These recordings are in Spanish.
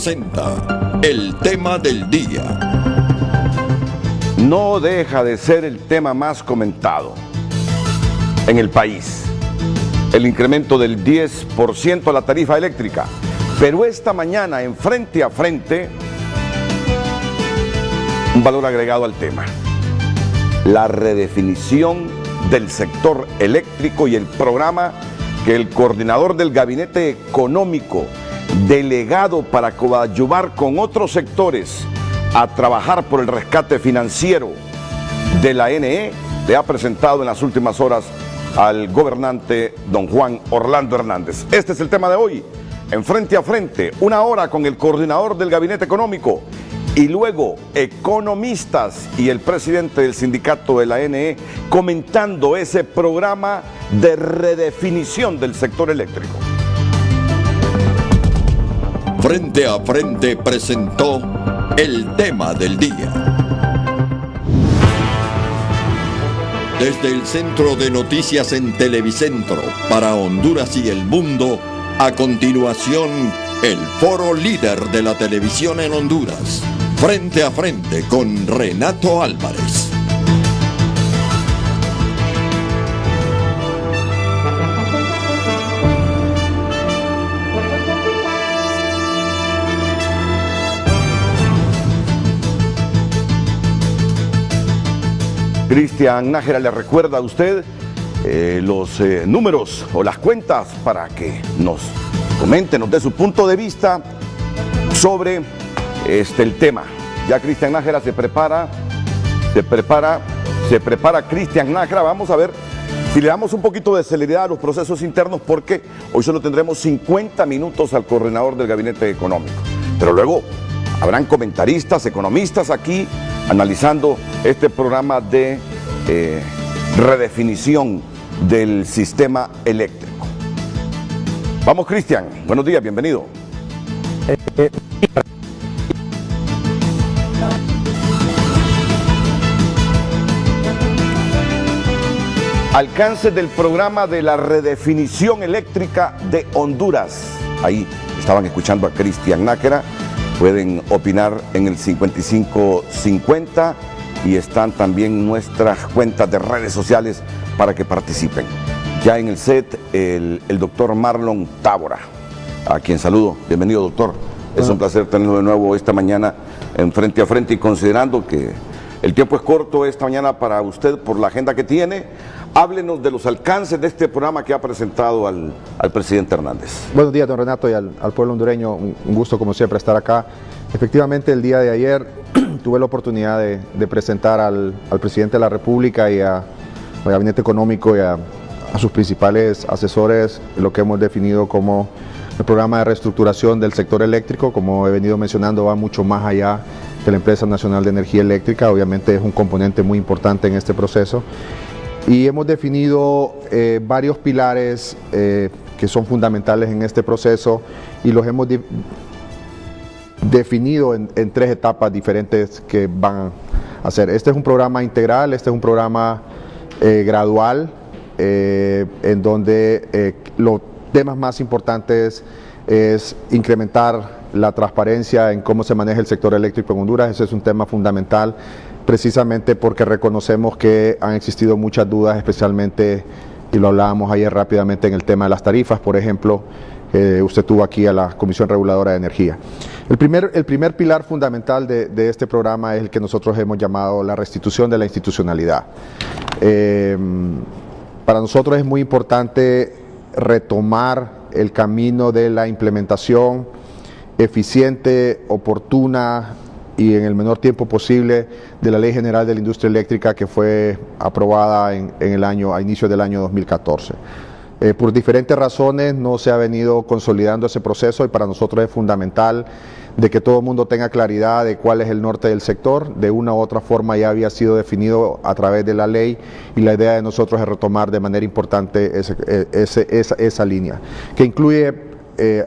Presenta el tema del día. No deja de ser el tema más comentado en el país, el incremento del 10% a la tarifa eléctrica. Pero esta mañana, en Frente a Frente, un valor agregado al tema: la redefinición del sector eléctrico y el programa que el coordinador del Gabinete Económico, delegado para coadyuvar con otros sectores a trabajar por el rescate financiero de la NE, le ha presentado en las últimas horas al gobernante don Juan Orlando Hernández. Este es el tema de hoy, en Frente a Frente, una hora con el coordinador del Gabinete Económico y luego economistas y el presidente del sindicato de la NE comentando ese programa de redefinición del sector eléctrico. Frente a Frente presentó el tema del día. Desde el Centro de Noticias en Televicentro para Honduras y el mundo, a continuación, el foro líder de la televisión en Honduras. Frente a Frente con Renato Álvarez. Cristian Nájera le recuerda a usted los números o las cuentas para que nos comente, nos dé su punto de vista sobre el tema. Ya Cristian Nájera se prepara Cristian Nájera. Vamos a ver si le damos un poquito de celeridad a los procesos internos, porque hoy solo tendremos 50 minutos al coordinador del Gabinete Económico. Pero luego habrán comentaristas, economistas aquí analizando este programa de redefinición del sistema eléctrico. Vamos, Cristian. Buenos días, bienvenido. Alcance del programa de la redefinición eléctrica de Honduras. Ahí estaban escuchando a Cristian Nájera. Pueden opinar en el 5550 y están también nuestras cuentas de redes sociales para que participen. Ya en el set, el doctor Marlon Tábora, a quien saludo. Bienvenido, doctor. Es un placer tenerlo de nuevo esta mañana en Frente a Frente, y considerando que el tiempo es corto esta mañana para usted por la agenda que tiene, háblenos de los alcances de este programa que ha presentado al presidente Hernández. Buenos días, don Renato, y al pueblo hondureño. Un gusto, como siempre, estar acá. Efectivamente, el día de ayer tuve la oportunidad de presentar al presidente de la República y al Gabinete Económico y a sus principales asesores lo que hemos definido como el programa de reestructuración del sector eléctrico. Como he venido mencionando, va mucho más allá de la Empresa Nacional de Energía Eléctrica. Obviamente es un componente muy importante en este proceso. Y hemos definido varios pilares que son fundamentales en este proceso, y los hemos definido en tres etapas diferentes que van a hacer. Este es un programa integral, este es un programa gradual, en donde los temas más importantes es incrementar la transparencia en cómo se maneja el sector eléctrico en Honduras. Ese es un tema fundamental, precisamente porque reconocemos que han existido muchas dudas, especialmente, y lo hablábamos ayer rápidamente, en el tema de las tarifas. Por ejemplo, usted tuvo aquí a la Comisión Reguladora de Energía. El primer pilar fundamental de este programa es el que nosotros hemos llamado la restitución de la institucionalidad. Para nosotros es muy importante retomar el camino de la implementación eficiente, oportuna y en el menor tiempo posible de la Ley General de la Industria Eléctrica, que fue aprobada a inicios del año 2014. Por diferentes razones no se ha venido consolidando ese proceso, y para nosotros es fundamental de que todo el mundo tenga claridad de cuál es el norte del sector. De una u otra forma ya había sido definido a través de la ley, y la idea de nosotros es retomar de manera importante esa línea, que incluye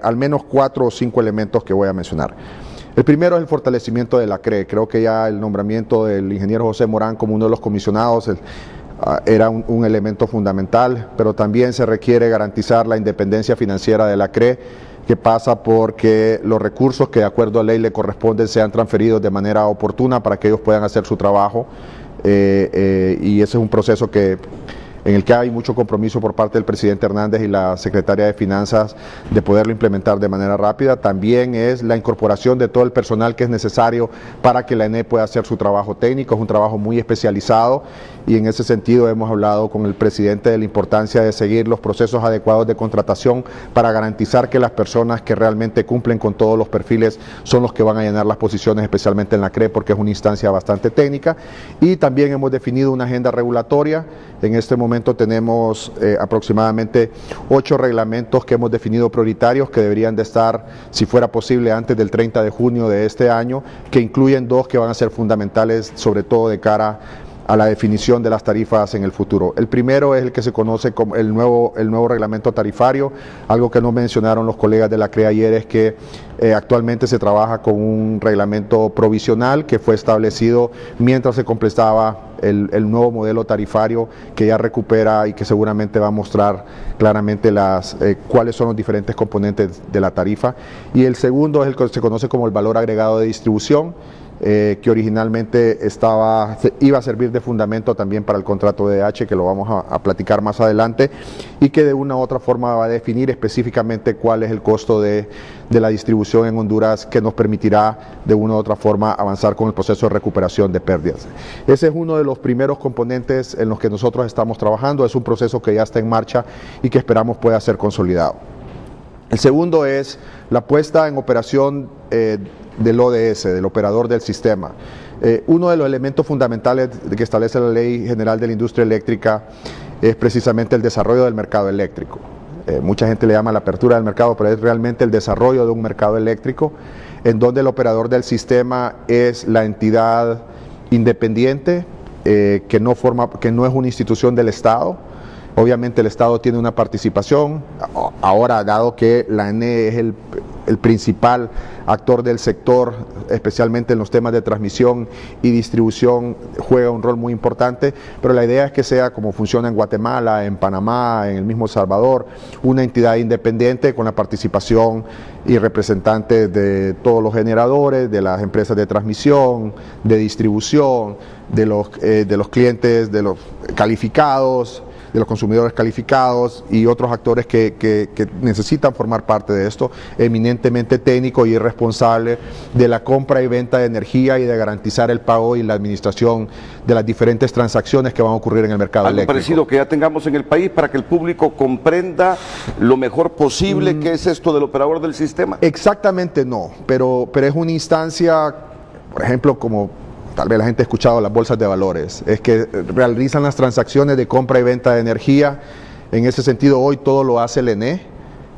al menos 4 o 5 elementos que voy a mencionar. El primero es el fortalecimiento de la CRE. Creo que ya el nombramiento del ingeniero José Morán como uno de los comisionados era un elemento fundamental, pero también se requiere garantizar la independencia financiera de la CRE que pasa por que los recursos que de acuerdo a ley le corresponden sean transferidos de manera oportuna para que ellos puedan hacer su trabajo, y ese es un proceso en el que hay mucho compromiso por parte del presidente Hernández y la secretaria de Finanzas de poderlo implementar de manera rápida. También es la incorporación de todo el personal que es necesario para que la ENE pueda hacer su trabajo técnico. Es un trabajo muy especializado y en ese sentido hemos hablado con el presidente de la importancia de seguir los procesos adecuados de contratación para garantizar que las personas que realmente cumplen con todos los perfiles son los que van a llenar las posiciones, especialmente en la CRE, porque es una instancia bastante técnica. Y también hemos definido una agenda regulatoria. En este momento tenemos aproximadamente 8 reglamentos que hemos definido prioritarios que deberían de estar, si fuera posible, antes del 30 de junio de este año, que incluyen 2 que van a ser fundamentales, sobre todo de cara a la definición de las tarifas en el futuro. El primero es el que se conoce como el nuevo reglamento tarifario. Algo que no mencionaron los colegas de la CRE ayer es que actualmente se trabaja con un reglamento provisional que fue establecido mientras se completaba el nuevo modelo tarifario, que ya recupera y que seguramente va a mostrar claramente cuáles son los diferentes componentes de la tarifa. Y el segundo es el que se conoce como el valor agregado de distribución, que originalmente iba a servir de fundamento también para el contrato de DH, que lo vamos a platicar más adelante, y que de una u otra forma va a definir específicamente cuál es el costo de la distribución en Honduras, que nos permitirá de una u otra forma avanzar con el proceso de recuperación de pérdidas. Ese es uno de los primeros componentes en los que nosotros estamos trabajando. Es un proceso que ya está en marcha y que esperamos pueda ser consolidado. El segundo es la puesta en operación del ODS, del operador del sistema. Uno de los elementos fundamentales que establece la Ley General de la Industria Eléctrica es precisamente el desarrollo del mercado eléctrico. Mucha gente le llama la apertura del mercado, pero es realmente el desarrollo de un mercado eléctrico en donde el operador del sistema es la entidad independiente que no es una institución del Estado. Obviamente el Estado tiene una participación. Ahora, dado que la ENE es el principal actor del sector, especialmente en los temas de transmisión y distribución, juega un rol muy importante, pero la idea es que sea como funciona en Guatemala, en Panamá, en el mismo Salvador, una entidad independiente con la participación y representantes de todos los generadores, de las empresas de transmisión, de distribución, de los clientes, de los calificados, de los consumidores calificados y otros actores que necesitan formar parte de esto, eminentemente técnico y responsable de la compra y venta de energía y de garantizar el pago y la administración de las diferentes transacciones que van a ocurrir en el mercado eléctrico. Algo parecido que ya tengamos en el país para que el público comprenda lo mejor posible qué es esto del operador del sistema. Exactamente no, pero es una instancia, por ejemplo, como tal vez la gente ha escuchado las bolsas de valores, es que realizan las transacciones de compra y venta de energía. En ese sentido, hoy todo lo hace el ENE.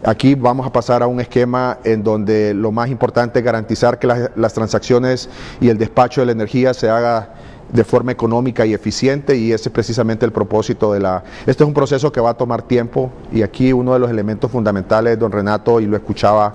Aquí vamos a pasar a un esquema en donde lo más importante es garantizar que las transacciones y el despacho de la energía se haga de forma económica y eficiente, y ese es precisamente el propósito Este es un proceso que va a tomar tiempo, y aquí uno de los elementos fundamentales, don Renato, y lo escuchaba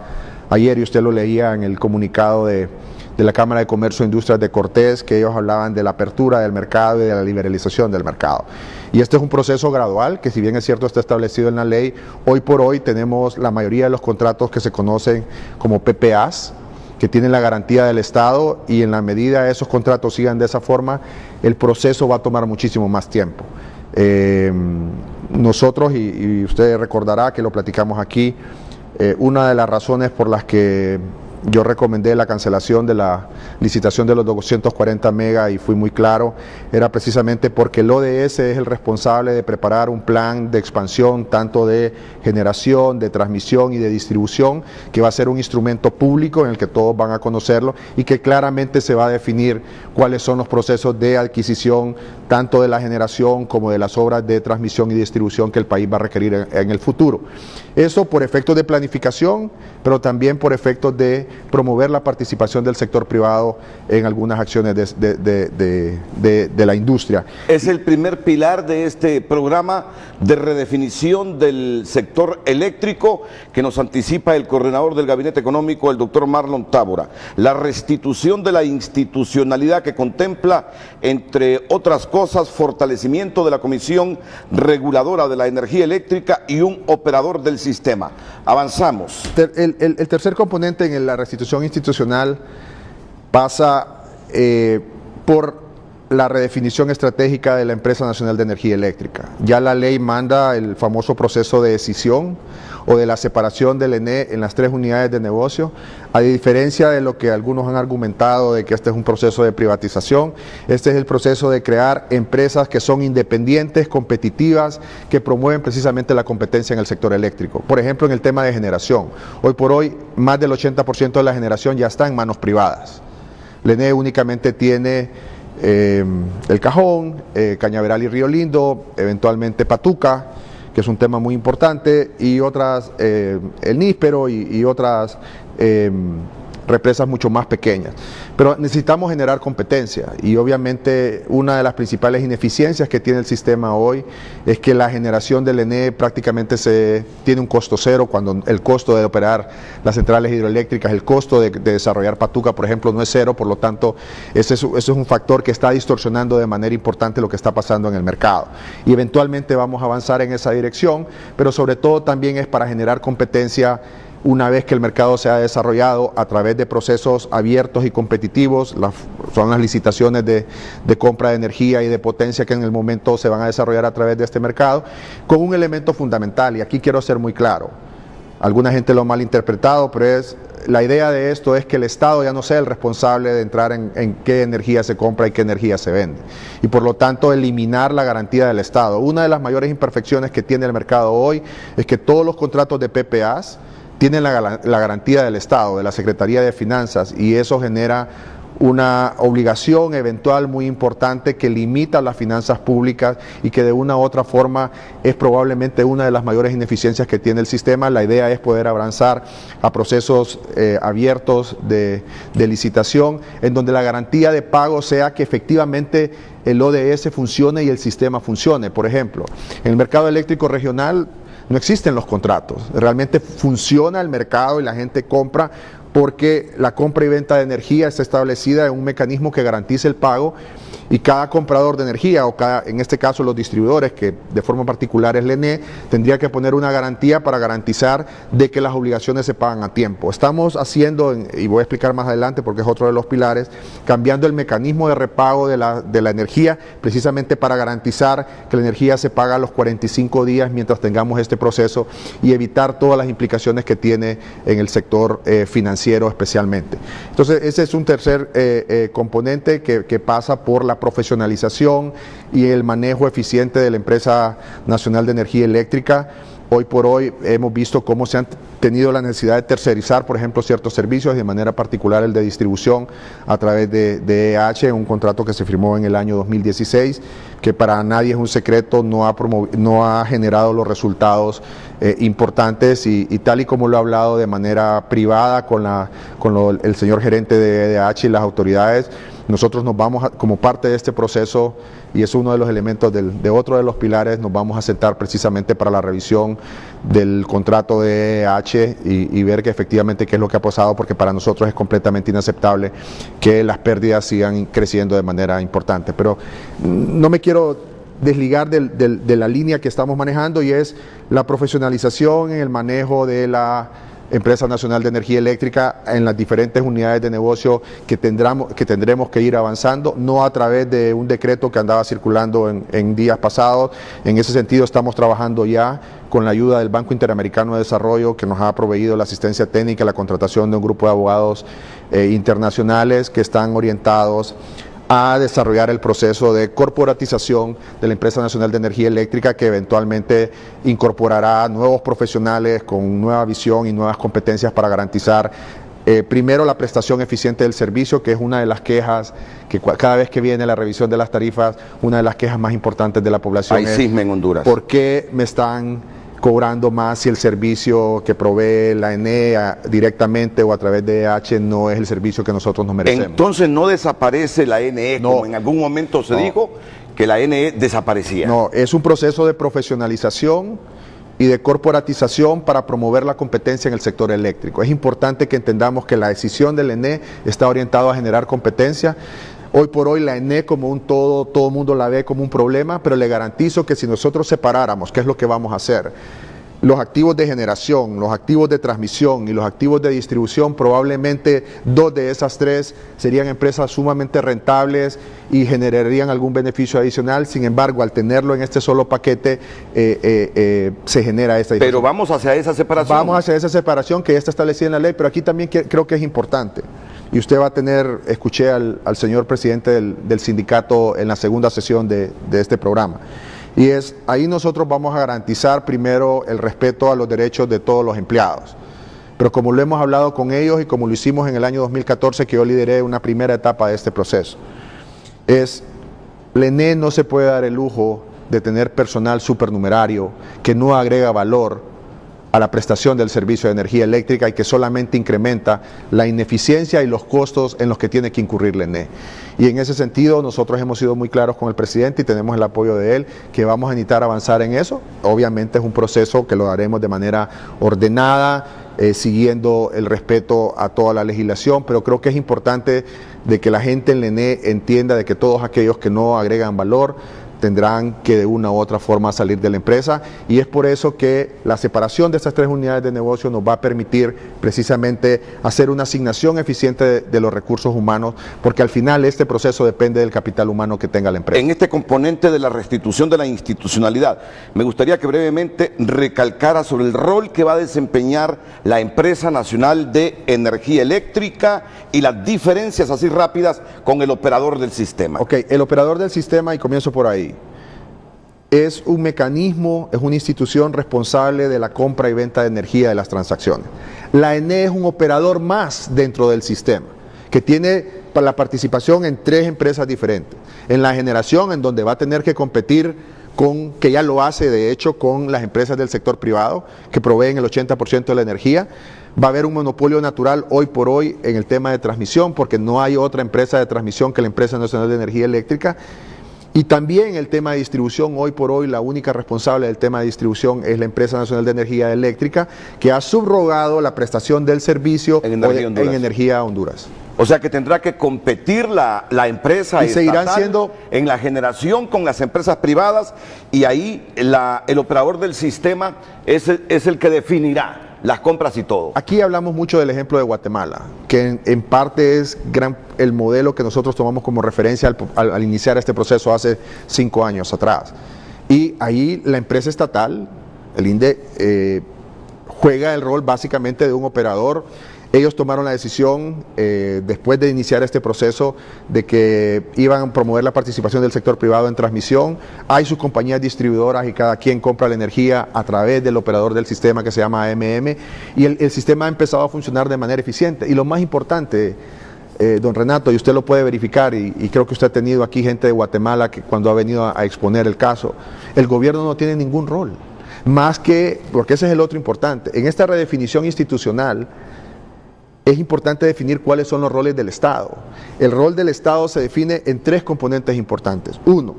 ayer y usted lo leía en el comunicado de la Cámara de Comercio e Industrias de Cortés, que ellos hablaban de la apertura del mercado y de la liberalización del mercado. Y este es un proceso gradual, que si bien es cierto está establecido en la ley, hoy por hoy tenemos la mayoría de los contratos que se conocen como PPAs, que tienen la garantía del Estado, y en la medida esos contratos sigan de esa forma, el proceso va a tomar muchísimo más tiempo. Nosotros, y usted recordará que lo platicamos aquí, una de las razones por las que yo recomendé la cancelación de la licitación de los 240 megas, y fui muy claro, era precisamente porque el ODS es el responsable de preparar un plan de expansión tanto de generación, de transmisión y de distribución, que va a ser un instrumento público en el que todos van a conocerlo, y que claramente se va a definir cuáles son los procesos de adquisición tanto de la generación como de las obras de transmisión y distribución que el país va a requerir en el futuro. Eso por efectos de planificación, pero también por efectos de promover la participación del sector privado en algunas acciones de la industria. Es el primer pilar de este programa de redefinición del sector eléctrico que nos anticipa el coordinador del Gabinete Económico, el doctor Marlon Tábora. La restitución de la institucionalidad que contempla, entre otras cosas, fortalecimiento de la Comisión Reguladora de la Energía Eléctrica y un operador del sistema. Avanzamos. El tercer componente en la restitución institucional pasa por la redefinición estratégica de la Empresa Nacional de Energía Eléctrica. Ya la ley manda el famoso proceso de decisión o de la separación del ENE en las 3 unidades de negocio, a diferencia de lo que algunos han argumentado de que este es un proceso de privatización. Este es el proceso de crear empresas que son independientes, competitivas, que promueven precisamente la competencia en el sector eléctrico. Por ejemplo, en el tema de generación. Hoy por hoy, más del 80% de la generación ya está en manos privadas. El ENE únicamente tiene El Cajón, Cañaveral y Río Lindo, eventualmente Patuca, que es un tema muy importante, y otras, el Níspero y otras represas mucho más pequeñas. Pero necesitamos generar competencia y obviamente una de las principales ineficiencias que tiene el sistema hoy es que la generación del ENE prácticamente tiene un costo cero, cuando el costo de operar las centrales hidroeléctricas, el costo de desarrollar Patuca, por ejemplo, no es cero. Por lo tanto, ese es un factor que está distorsionando de manera importante lo que está pasando en el mercado. Y eventualmente vamos a avanzar en esa dirección, pero sobre todo también es para generar competencia una vez que el mercado se ha desarrollado a través de procesos abiertos y competitivos. Son las licitaciones de compra de energía y de potencia que en el momento se van a desarrollar a través de este mercado, con un elemento fundamental, y aquí quiero ser muy claro. Alguna gente lo ha malinterpretado, pero la idea de esto es que el Estado ya no sea el responsable de entrar en qué energía se compra y qué energía se vende, y por lo tanto eliminar la garantía del Estado. Una de las mayores imperfecciones que tiene el mercado hoy es que todos los contratos de PPAs tienen la garantía del Estado, de la Secretaría de Finanzas, y eso genera una obligación eventual muy importante que limita las finanzas públicas y que de una u otra forma es probablemente una de las mayores ineficiencias que tiene el sistema. La idea es poder avanzar a procesos abiertos de licitación, en donde la garantía de pago sea que efectivamente el ODS funcione y el sistema funcione. Por ejemplo, en el mercado eléctrico regional no existen los contratos, realmente funciona el mercado y la gente compra porque la compra y venta de energía está establecida en un mecanismo que garantice el pago, y cada comprador de energía, en este caso los distribuidores, que de forma particular es el ENE, tendría que poner una garantía para garantizar de que las obligaciones se pagan a tiempo. Estamos haciendo, y voy a explicar más adelante porque es otro de los pilares, cambiando el mecanismo de repago de la energía, precisamente para garantizar que la energía se paga a los 45 días mientras tengamos este proceso, y evitar todas las implicaciones que tiene en el sector financiero especialmente. Entonces, ese es un tercer componente que pasa por la profesionalización y el manejo eficiente de la Empresa Nacional de Energía Eléctrica. Hoy por hoy hemos visto cómo se han tenido la necesidad de tercerizar, por ejemplo, ciertos servicios, de manera particular el de distribución a través de EH, un contrato que se firmó en el año 2016, que para nadie es un secreto, no ha generado los resultados importantes, y tal y como lo he hablado de manera privada con el señor gerente de EH y las autoridades, nosotros nos vamos como parte de este proceso, y es uno de los elementos de otro de los pilares, nos vamos a sentar precisamente para la revisión del contrato de EH y ver que efectivamente qué es lo que ha pasado, porque para nosotros es completamente inaceptable que las pérdidas sigan creciendo de manera importante. Pero no me quiero desligar de la línea que estamos manejando, y es la profesionalización en el manejo de la Empresa Nacional de Energía Eléctrica en las diferentes unidades de negocio que tendremos que ir avanzando, no a través de un decreto que andaba circulando en días pasados. En ese sentido estamos trabajando ya con la ayuda del Banco Interamericano de Desarrollo, que nos ha proveído la asistencia técnica, la contratación de un grupo de abogados internacionales que están orientados a desarrollar el proceso de corporatización de la Empresa Nacional de Energía Eléctrica, que eventualmente incorporará nuevos profesionales con nueva visión y nuevas competencias para garantizar primero la prestación eficiente del servicio, que es una de las quejas que cada vez que viene la revisión de las tarifas, una de las quejas más importantes de la población hay cisma en Honduras. ¿Por qué me están cobrando más si el servicio que provee la ENE directamente o a través de EH no es el servicio que nosotros nos merecemos. Entonces no desaparece la NE, No. como en algún momento se dijo que la NE desaparecía. No, es un proceso de profesionalización y de corporatización para promover la competencia en el sector eléctrico. Es importante que entendamos que la decisión del ENE está orientada a generar competencia. Hoy por hoy la ENE como un todo el mundo la ve como un problema, pero le garantizo que si nosotros separáramos, ¿qué es lo que vamos a hacer? Los activos de generación, los activos de transmisión y los activos de distribución, probablemente 2 de esas 3 serían empresas sumamente rentables y generarían algún beneficio adicional. Sin embargo, al tenerlo en este solo paquete, se genera esta diferencia. Pero vamos hacia esa separación. Vamos hacia esa separación que ya está establecida en la ley, pero aquí también creo que es importante. Y usted va a tener, escuché al señor presidente del sindicato en la segunda sesión de este programa. Y ahí nosotros vamos a garantizar primero el respeto a los derechos de todos los empleados. Pero como lo hemos hablado con ellos y como lo hicimos en el año 2014, que yo lideré una primera etapa de este proceso, la ENE no se puede dar el lujo de tener personal supernumerario que no agrega valor a la prestación del servicio de energía eléctrica y que solamente incrementa la ineficiencia y los costos en los que tiene que incurrir la ENE. Y en ese sentido nosotros hemos sido muy claros con el presidente y tenemos el apoyo de él, que vamos a necesitar avanzar en eso. Obviamente es un proceso que lo haremos de manera ordenada, siguiendo el respeto a toda la legislación, pero creo que es importante de que la gente en la ENE entienda de que todos aquellos que no agregan valor tendrán que de una u otra forma salir de la empresa, y es por eso que la separación de estas 3 unidades de negocio nos va a permitir precisamente hacer una asignación eficiente de los recursos humanos, porque al final este proceso depende del capital humano que tenga la empresa. En este componente de la restitución de la institucionalidad, me gustaría que brevemente recalcara sobre el rol que va a desempeñar la Empresa Nacional de Energía Eléctrica y las diferencias así rápidas con el operador del sistema. Ok, el operador del sistema, y comienzo por ahí, es un mecanismo, es una institución responsable de la compra y venta de energía de las transacciones. La ENE es un operador más dentro del sistema, que tiene la participación en 3 empresas diferentes. En la generación, en donde va a tener que competir que ya lo hace de hecho con las empresas del sector privado, que proveen el 80% de la energía. Va a haber un monopolio natural hoy por hoy en el tema de transmisión, porque no hay otra empresa de transmisión que la Empresa Nacional de Energía Eléctrica. Y también el tema de distribución, hoy por hoy la única responsable del tema de distribución es la Empresa Nacional de Energía Eléctrica, que ha subrogado la prestación del servicio en Energía Honduras. O sea que tendrá que competir la empresa y seguirán siendo en la generación con las empresas privadas, y ahí el operador del sistema es el que definirá las compras y todo. Aquí hablamos mucho del ejemplo de Guatemala, que en parte es el modelo que nosotros tomamos como referencia al iniciar este proceso hace 5 años atrás. Y ahí la empresa estatal, el INDE, juega el rol básicamente de un operador. Ellos tomaron la decisión, después de iniciar este proceso, de que iban a promover la participación del sector privado en transmisión. Hay sus compañías distribuidoras y cada quien compra la energía a través del operador del sistema que se llama AMM, y el sistema ha empezado a funcionar de manera eficiente. Y lo más importante, don Renato, y usted lo puede verificar, y creo que usted ha tenido aquí gente de Guatemala que cuando ha venido a exponer el caso, el gobierno no tiene ningún rol, más que, porque ese es el otro importante, en esta redefinición institucional. Es importante definir cuáles son los roles del Estado. El rol del Estado se define en 3 componentes importantes. 1,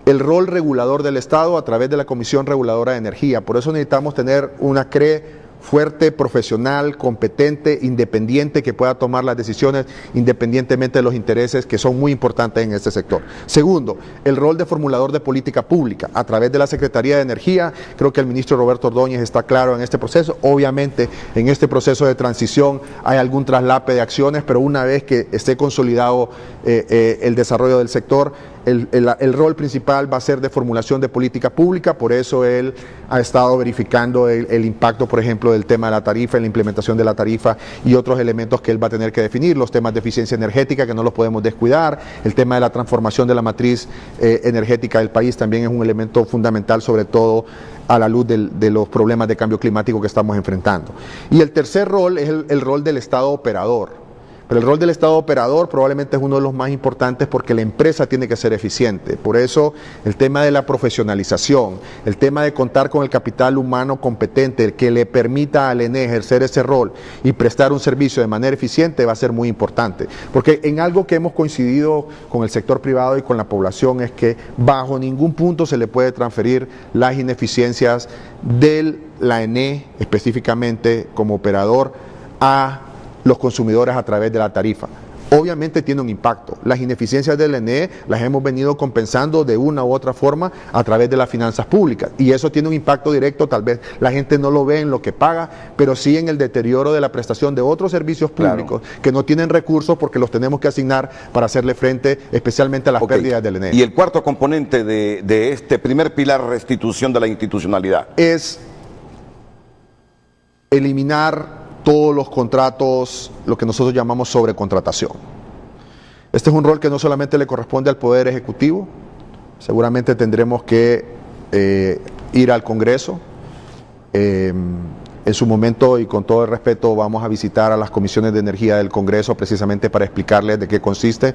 el rol regulador del Estado a través de la Comisión Reguladora de Energía. Por eso necesitamos tener una CRE fuerte, profesional, competente, independiente, que pueda tomar las decisiones independientemente de los intereses que son muy importantes en este sector. Segundo, el rol de formulador de política pública a través de la Secretaría de Energía. Creo que el ministro Roberto Ordóñez está claro en este proceso. Obviamente en este proceso de transición hay algún traslape de acciones, pero una vez que esté consolidado el desarrollo del sector, el rol principal va a ser de formulación de política pública. Por eso él ha estado verificando el impacto, por ejemplo, del tema de la tarifa, la implementación de la tarifa y otros elementos que él va a tener que definir, los temas de eficiencia energética que no los podemos descuidar, el tema de la transformación de la matriz energética del país también es un elemento fundamental, sobre todo a la luz de los problemas de cambio climático que estamos enfrentando. Y el tercer rol es el rol del Estado operador. Pero el rol del Estado operador probablemente es uno de los más importantes porque la empresa tiene que ser eficiente. Por eso el tema de la profesionalización, el tema de contar con el capital humano competente que le permita al ENE ejercer ese rol y prestar un servicio de manera eficiente va a ser muy importante. Porque en algo que hemos coincidido con el sector privado y con la población es que bajo ningún punto se le puede transferir las ineficiencias de la ENE específicamente como operador a los consumidores a través de la tarifa. Obviamente tiene un impacto. Las ineficiencias del ENE las hemos venido compensando de una u otra forma a través de las finanzas públicas y eso tiene un impacto directo, tal vez la gente no lo ve en lo que paga, pero sí en el deterioro de la prestación de otros servicios públicos que no tienen recursos porque los tenemos que asignar para hacerle frente especialmente a las pérdidas del ENE. Y el cuarto componente de este primer pilar, restitución de la institucionalidad, es eliminar todos los contratos, lo que nosotros llamamos sobrecontratación. Este es un rol que no solamente le corresponde al Poder Ejecutivo, seguramente tendremos que ir al Congreso. En su momento, y con todo el respeto, vamos a visitar a las comisiones de energía del Congreso precisamente para explicarles de qué consiste.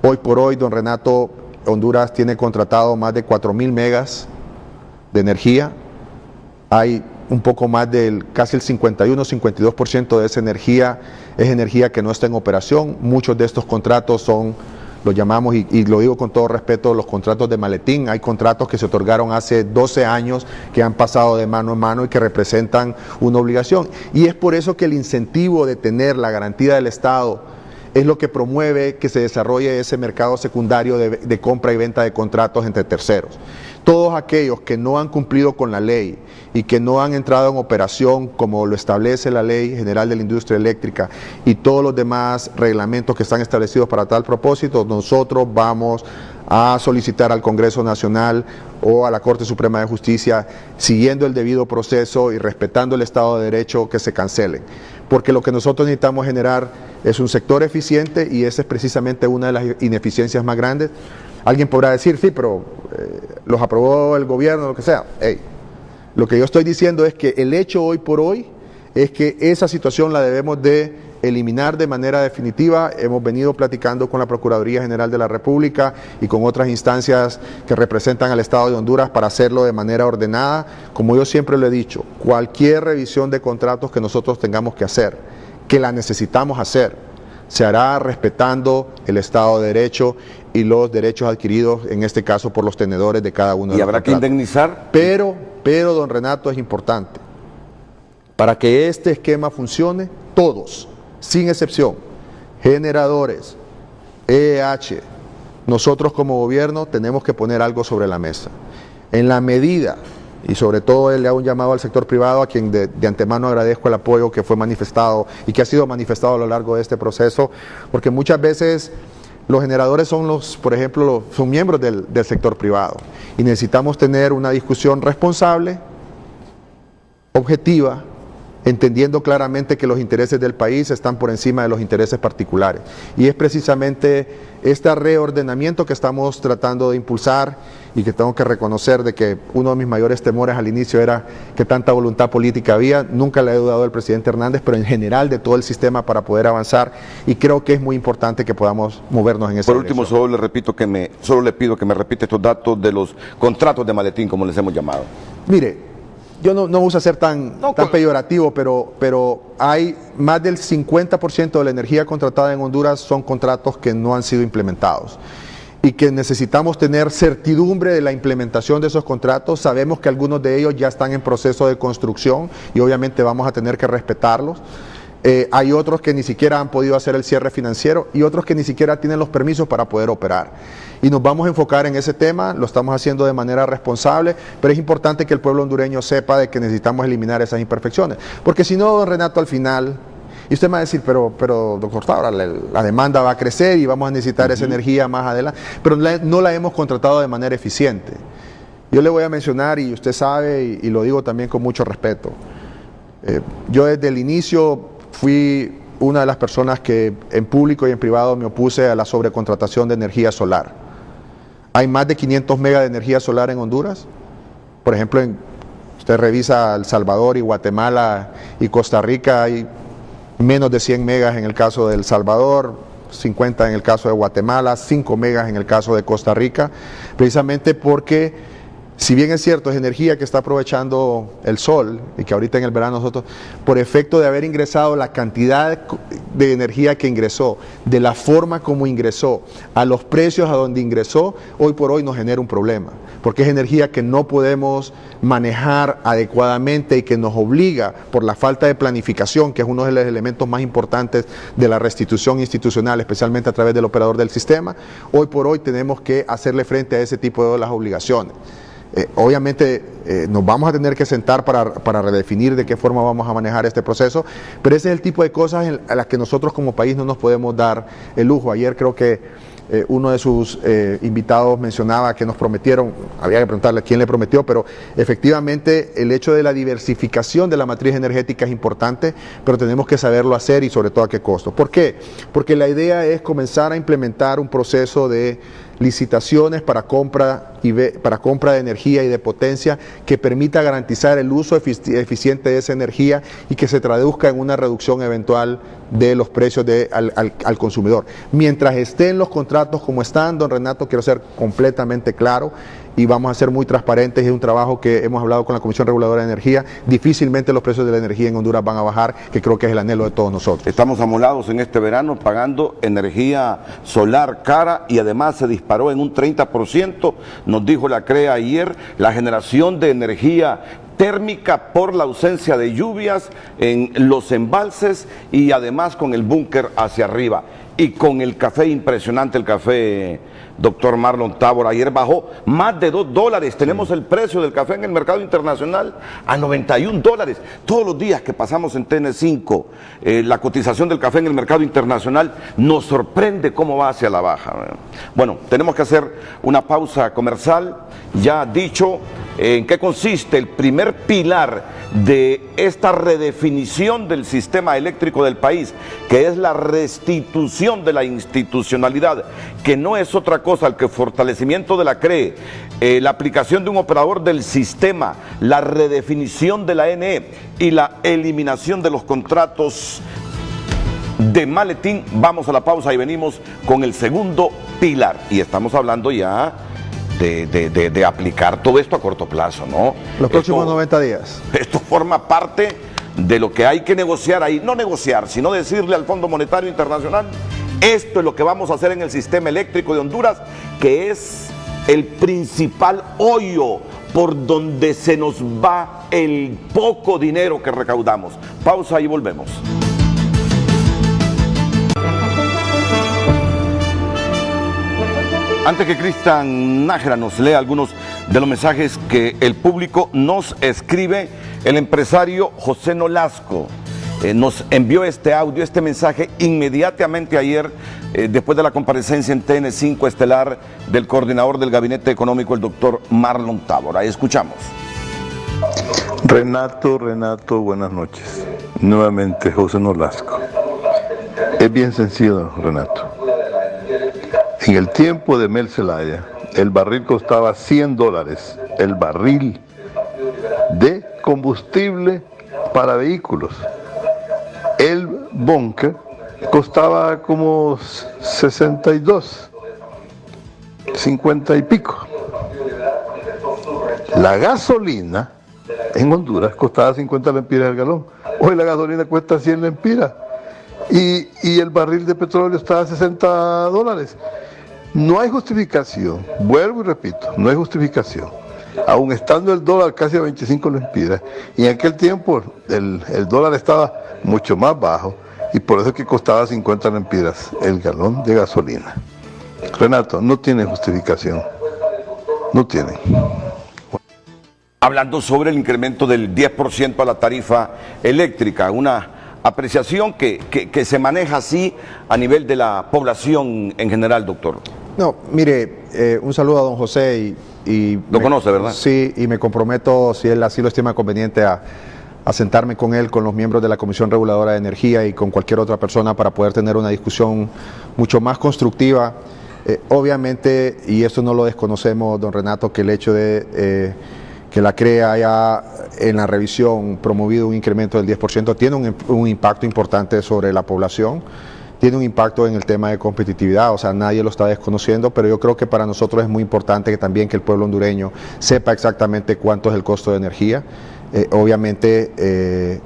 Hoy por hoy, don Renato, Honduras tiene contratado más de 4.000 megas de energía. Hay un poco más del casi el 51-52% de esa energía es energía que no está en operación. Muchos de estos contratos son, lo llamamos, y lo digo con todo respeto, los contratos de maletín. Hay contratos que se otorgaron hace 12 años que han pasado de mano en mano y que representan una obligación. Y es por eso que el incentivo de tener la garantía del Estado es lo que promueve que se desarrolle ese mercado secundario de compra y venta de contratos entre terceros. Todos aquellos que no han cumplido con la ley y que no han entrado en operación como lo establece la Ley General de la Industria Eléctrica y todos los demás reglamentos que están establecidos para tal propósito, nosotros vamos a solicitar al Congreso Nacional o a la Corte Suprema de Justicia, siguiendo el debido proceso y respetando el Estado de Derecho, que se cancelen. Porque lo que nosotros necesitamos generar es un sector eficiente y esa es precisamente una de las ineficiencias más grandes. Alguien podrá decir, sí, pero los aprobó el gobierno, lo que sea. Lo que yo estoy diciendo es que el hecho hoy por hoy es que esa situación la debemos de eliminar de manera definitiva. Hemos venido platicando con la Procuraduría General de la República y con otras instancias que representan al Estado de Honduras para hacerlo de manera ordenada. Como yo siempre lo he dicho, cualquier revisión de contratos que nosotros tengamos que hacer, que la necesitamos hacer, se hará respetando el Estado de Derecho y los derechos adquiridos, en este caso por los tenedores de cada uno de los contratos. ¿Y habrá que indemnizar? Pero, don Renato, es importante. Para que este esquema funcione, todos, sin excepción, generadores, EEH, nosotros como gobierno tenemos que poner algo sobre la mesa. En la medida, y sobre todo le hago un llamado al sector privado, a quien de antemano agradezco el apoyo que fue manifestado y que ha sido manifestado a lo largo de este proceso, porque muchas veces los generadores son por ejemplo, son miembros del sector privado y necesitamos tener una discusión responsable, objetiva, entendiendo claramente que los intereses del país están por encima de los intereses particulares. Y es precisamente este reordenamiento que estamos tratando de impulsar y que tengo que reconocer de que uno de mis mayores temores al inicio era que tanta voluntad política había. Nunca le he dudado al presidente Hernández, pero en general de todo el sistema para poder avanzar, y creo que es muy importante que podamos movernos en esa dirección. Por último, solo le pido que me repita estos datos de los contratos de maletín, como les hemos llamado. Mire, yo no uso ser tan peyorativo, pero hay más del 50% de la energía contratada en Honduras son contratos que no han sido implementados y que necesitamos tener certidumbre de la implementación de esos contratos. Sabemos que algunos de ellos ya están en proceso de construcción y obviamente vamos a tener que respetarlos. Hay otros que ni siquiera han podido hacer el cierre financiero y otros que ni siquiera tienen los permisos para poder operar. Y nos vamos a enfocar en ese tema, lo estamos haciendo de manera responsable, pero es importante que el pueblo hondureño sepa de que necesitamos eliminar esas imperfecciones. Porque si no, don Renato, al final, y usted me va a decir, pero doctor Fabra, la demanda va a crecer y vamos a necesitar esa energía más adelante, pero no la hemos contratado de manera eficiente. Yo le voy a mencionar, y usted sabe, y lo digo también con mucho respeto, yo desde el inicio fui una de las personas que en público y en privado me opuse a la sobrecontratación de energía solar. Hay más de 500 megas de energía solar en Honduras. Por ejemplo, usted revisa El Salvador y Guatemala y Costa Rica, hay menos de 100 megas en el caso de El Salvador, 50 en el caso de Guatemala, 5 megas en el caso de Costa Rica, precisamente porque, si bien es cierto, es energía que está aprovechando el sol y que ahorita en el verano nosotros, por efecto de haber ingresado la cantidad de energía que ingresó, de la forma como ingresó, a los precios a donde ingresó, hoy por hoy nos genera un problema, porque es energía que no podemos manejar adecuadamente y que nos obliga, por la falta de planificación, que es uno de los elementos más importantes de la restitución institucional, especialmente a través del operador del sistema, hoy por hoy tenemos que hacerle frente a ese tipo de las obligaciones. Obviamente nos vamos a tener que sentar para redefinir de qué forma vamos a manejar este proceso, pero ese es el tipo de cosas a las que nosotros como país no nos podemos dar el lujo. Ayer creo que uno de sus invitados mencionaba que nos prometieron, había que preguntarle a quién le prometió, pero efectivamente el hecho de la diversificación de la matriz energética es importante, pero tenemos que saberlo hacer y sobre todo a qué costo. ¿Por qué? Porque la idea es comenzar a implementar un proceso de licitaciones para compra de energía y de potencia que permita garantizar el uso eficiente de esa energía y que se traduzca en una reducción eventual de los precios al consumidor. Mientras estén los contratos como están, don Renato, quiero ser completamente claro y vamos a ser muy transparentes, es un trabajo que hemos hablado con la Comisión Reguladora de Energía, difícilmente los precios de la energía en Honduras van a bajar, que creo que es el anhelo de todos nosotros. Estamos amolados en este verano pagando energía solar cara y además se disparó en un 30%, nos dijo la CREA ayer, la generación de energía térmica por la ausencia de lluvias en los embalses y además con el búnker hacia arriba. Y con el café impresionante, el café doctor Marlon Tábor, ayer bajó más de $2. Tenemos el precio del café en el mercado internacional a $91. Todos los días que pasamos en TN5, la cotización del café en el mercado internacional nos sorprende cómo va hacia la baja. Bueno, tenemos que hacer una pausa comercial. Ya dicho en qué consiste el primer pilar de esta redefinición del sistema eléctrico del país, que es la restitución de la institucionalidad, que no es otra cosa que el fortalecimiento de la CRE, la aplicación de un operador del sistema, la redefinición de la NE y la eliminación de los contratos de maletín. Vamos a la pausa y venimos con el segundo pilar. Y estamos hablando ya de aplicar todo esto a corto plazo, ¿no? Los próximos 90 días. Esto forma parte de lo que hay que negociar ahí, no negociar, sino decirle al Fondo Monetario Internacional, esto es lo que vamos a hacer en el sistema eléctrico de Honduras, que es el principal hoyo por donde se nos va el poco dinero que recaudamos. Pausa y volvemos. Antes que Cristian Nájera nos lea algunos de los mensajes que el público nos escribe, el empresario José Nolasco nos envió este audio, este mensaje inmediatamente ayer, después de la comparecencia en TN5 estelar del coordinador del Gabinete Económico, el doctor Marlon Tábor. Ahí escuchamos. Renato, buenas noches. Nuevamente José Nolasco. Es bien sencillo, Renato. En el tiempo de Mel Zelaya, el barril costaba $100, el barril de combustible para vehículos. El búnker costaba como 62, 50 y pico. La gasolina en Honduras costaba 50 lempiras el galón. Hoy la gasolina cuesta 100 lempiras. Y el barril de petróleo está a $60. No hay justificación, vuelvo y repito, no hay justificación. Aún estando el dólar casi a 25 lempiras, y en aquel tiempo el dólar estaba mucho más bajo, y por eso es que costaba 50 lempiras el galón de gasolina. Renato, no tiene justificación, no tiene. Hablando sobre el incremento del 10% a la tarifa eléctrica, una apreciación que se maneja así a nivel de la población en general, doctor. No, mire, un saludo a don José y lo conoce, ¿verdad? Sí, y me comprometo, si él así lo estima conveniente, a sentarme con él, con los miembros de la Comisión Reguladora de Energía y con cualquier otra persona para poder tener una discusión mucho más constructiva. Obviamente, y esto no lo desconocemos, don Renato, que el hecho de que la CRE haya en la revisión promovido un incremento del 10%, tiene un impacto importante sobre la población, tiene un impacto en el tema de competitividad, o sea, nadie lo está desconociendo, pero yo creo que para nosotros es muy importante que también que el pueblo hondureño sepa exactamente cuánto es el costo de energía, obviamente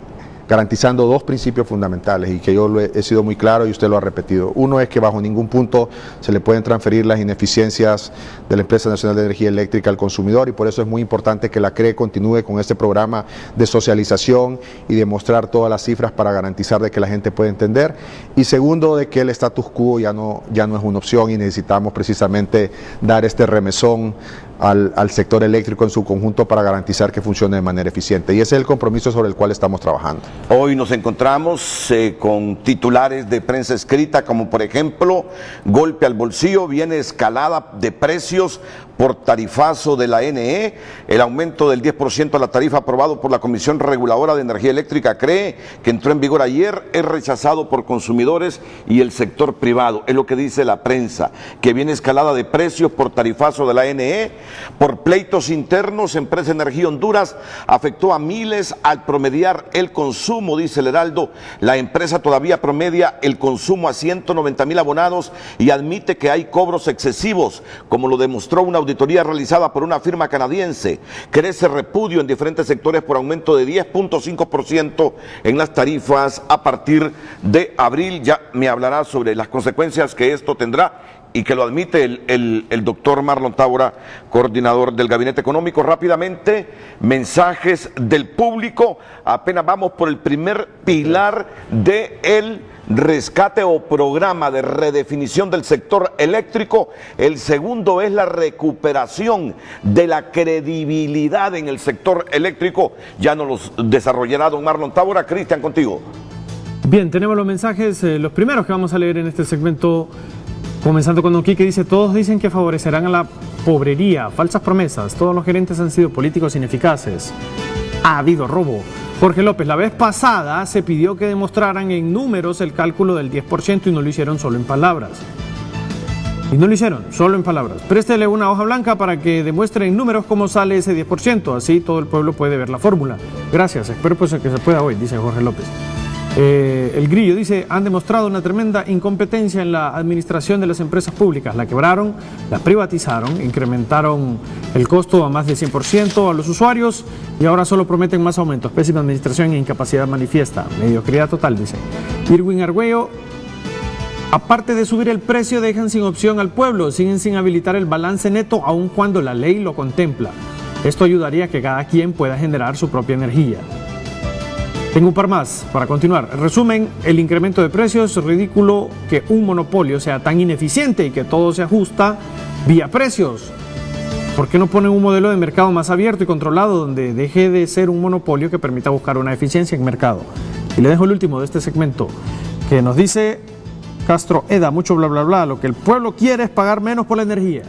garantizando dos principios fundamentales y que yo he sido muy claro y usted lo ha repetido. Uno es que bajo ningún punto se le pueden transferir las ineficiencias de la Empresa Nacional de Energía Eléctrica al consumidor y por eso es muy importante que la CRE continúe con este programa de socialización y de mostrar todas las cifras para garantizar de que la gente pueda entender. Y segundo, de que el status quo ya no es una opción y necesitamos precisamente dar este remesón al sector eléctrico en su conjunto para garantizar que funcione de manera eficiente. Y ese es el compromiso sobre el cual estamos trabajando. Hoy nos encontramos con titulares de prensa escrita como por ejemplo, golpe al bolsillo, viene escalada de precios por tarifazo de la NE, el aumento del 10% a la tarifa aprobado por la Comisión Reguladora de Energía Eléctrica CRE, que entró en vigor ayer, es rechazado por consumidores y el sector privado. Es lo que dice la prensa, que viene escalada de precios por tarifazo de la NE, por pleitos internos. Empresa Energía Honduras afectó a miles al promediar el consumo, dice el Heraldo. La empresa todavía promedia el consumo a 190,000 abonados y admite que hay cobros excesivos, como lo demostró una auditoría realizada por una firma canadiense. Crece repudio en diferentes sectores por aumento de 10.5% en las tarifas a partir de abril. Ya me hablará sobre las consecuencias que esto tendrá y que lo admite el doctor Marlon Tábora, coordinador del Gabinete Económico. Rápidamente, mensajes del público. Apenas vamos por el primer pilar del rescate o programa de redefinición del sector eléctrico. El segundo es la recuperación de la credibilidad en el sector eléctrico. Ya nos los desarrollará don Marlon Tábora. Cristian, contigo. Bien, tenemos los mensajes, los primeros que vamos a leer en este segmento. Comenzando con Don Quique, dice: todos dicen que favorecerán a la pobrería, falsas promesas, todos los gerentes han sido políticos ineficaces, ha habido robo. Jorge López: la vez pasada se pidió que demostraran en números el cálculo del 10% y no lo hicieron, solo en palabras. Y no lo hicieron, solo en palabras. Préstele una hoja blanca para que demuestre en números cómo sale ese 10%, así todo el pueblo puede ver la fórmula. Gracias, espero pues que se pueda hoy, dice Jorge López. El Grillo dice: han demostrado una tremenda incompetencia en la administración de las empresas públicas, la quebraron, las privatizaron, incrementaron el costo a más de 100% a los usuarios y ahora solo prometen más aumentos, pésima administración e incapacidad manifiesta, mediocridad total, dice. Irwin Argüello: aparte de subir el precio, dejan sin opción al pueblo, siguen sin habilitar el balance neto aun cuando la ley lo contempla. Esto ayudaría a que cada quien pueda generar su propia energía. Tengo un par más para continuar. En resumen, el incremento de precios, ridículo que un monopolio sea tan ineficiente y que todo se ajusta vía precios. ¿Por qué no ponen un modelo de mercado más abierto y controlado donde deje de ser un monopolio que permita buscar una eficiencia en mercado? Y le dejo el último de este segmento, que nos dice Castro Eda, mucho bla bla bla, lo que el pueblo quiere es pagar menos por la energía.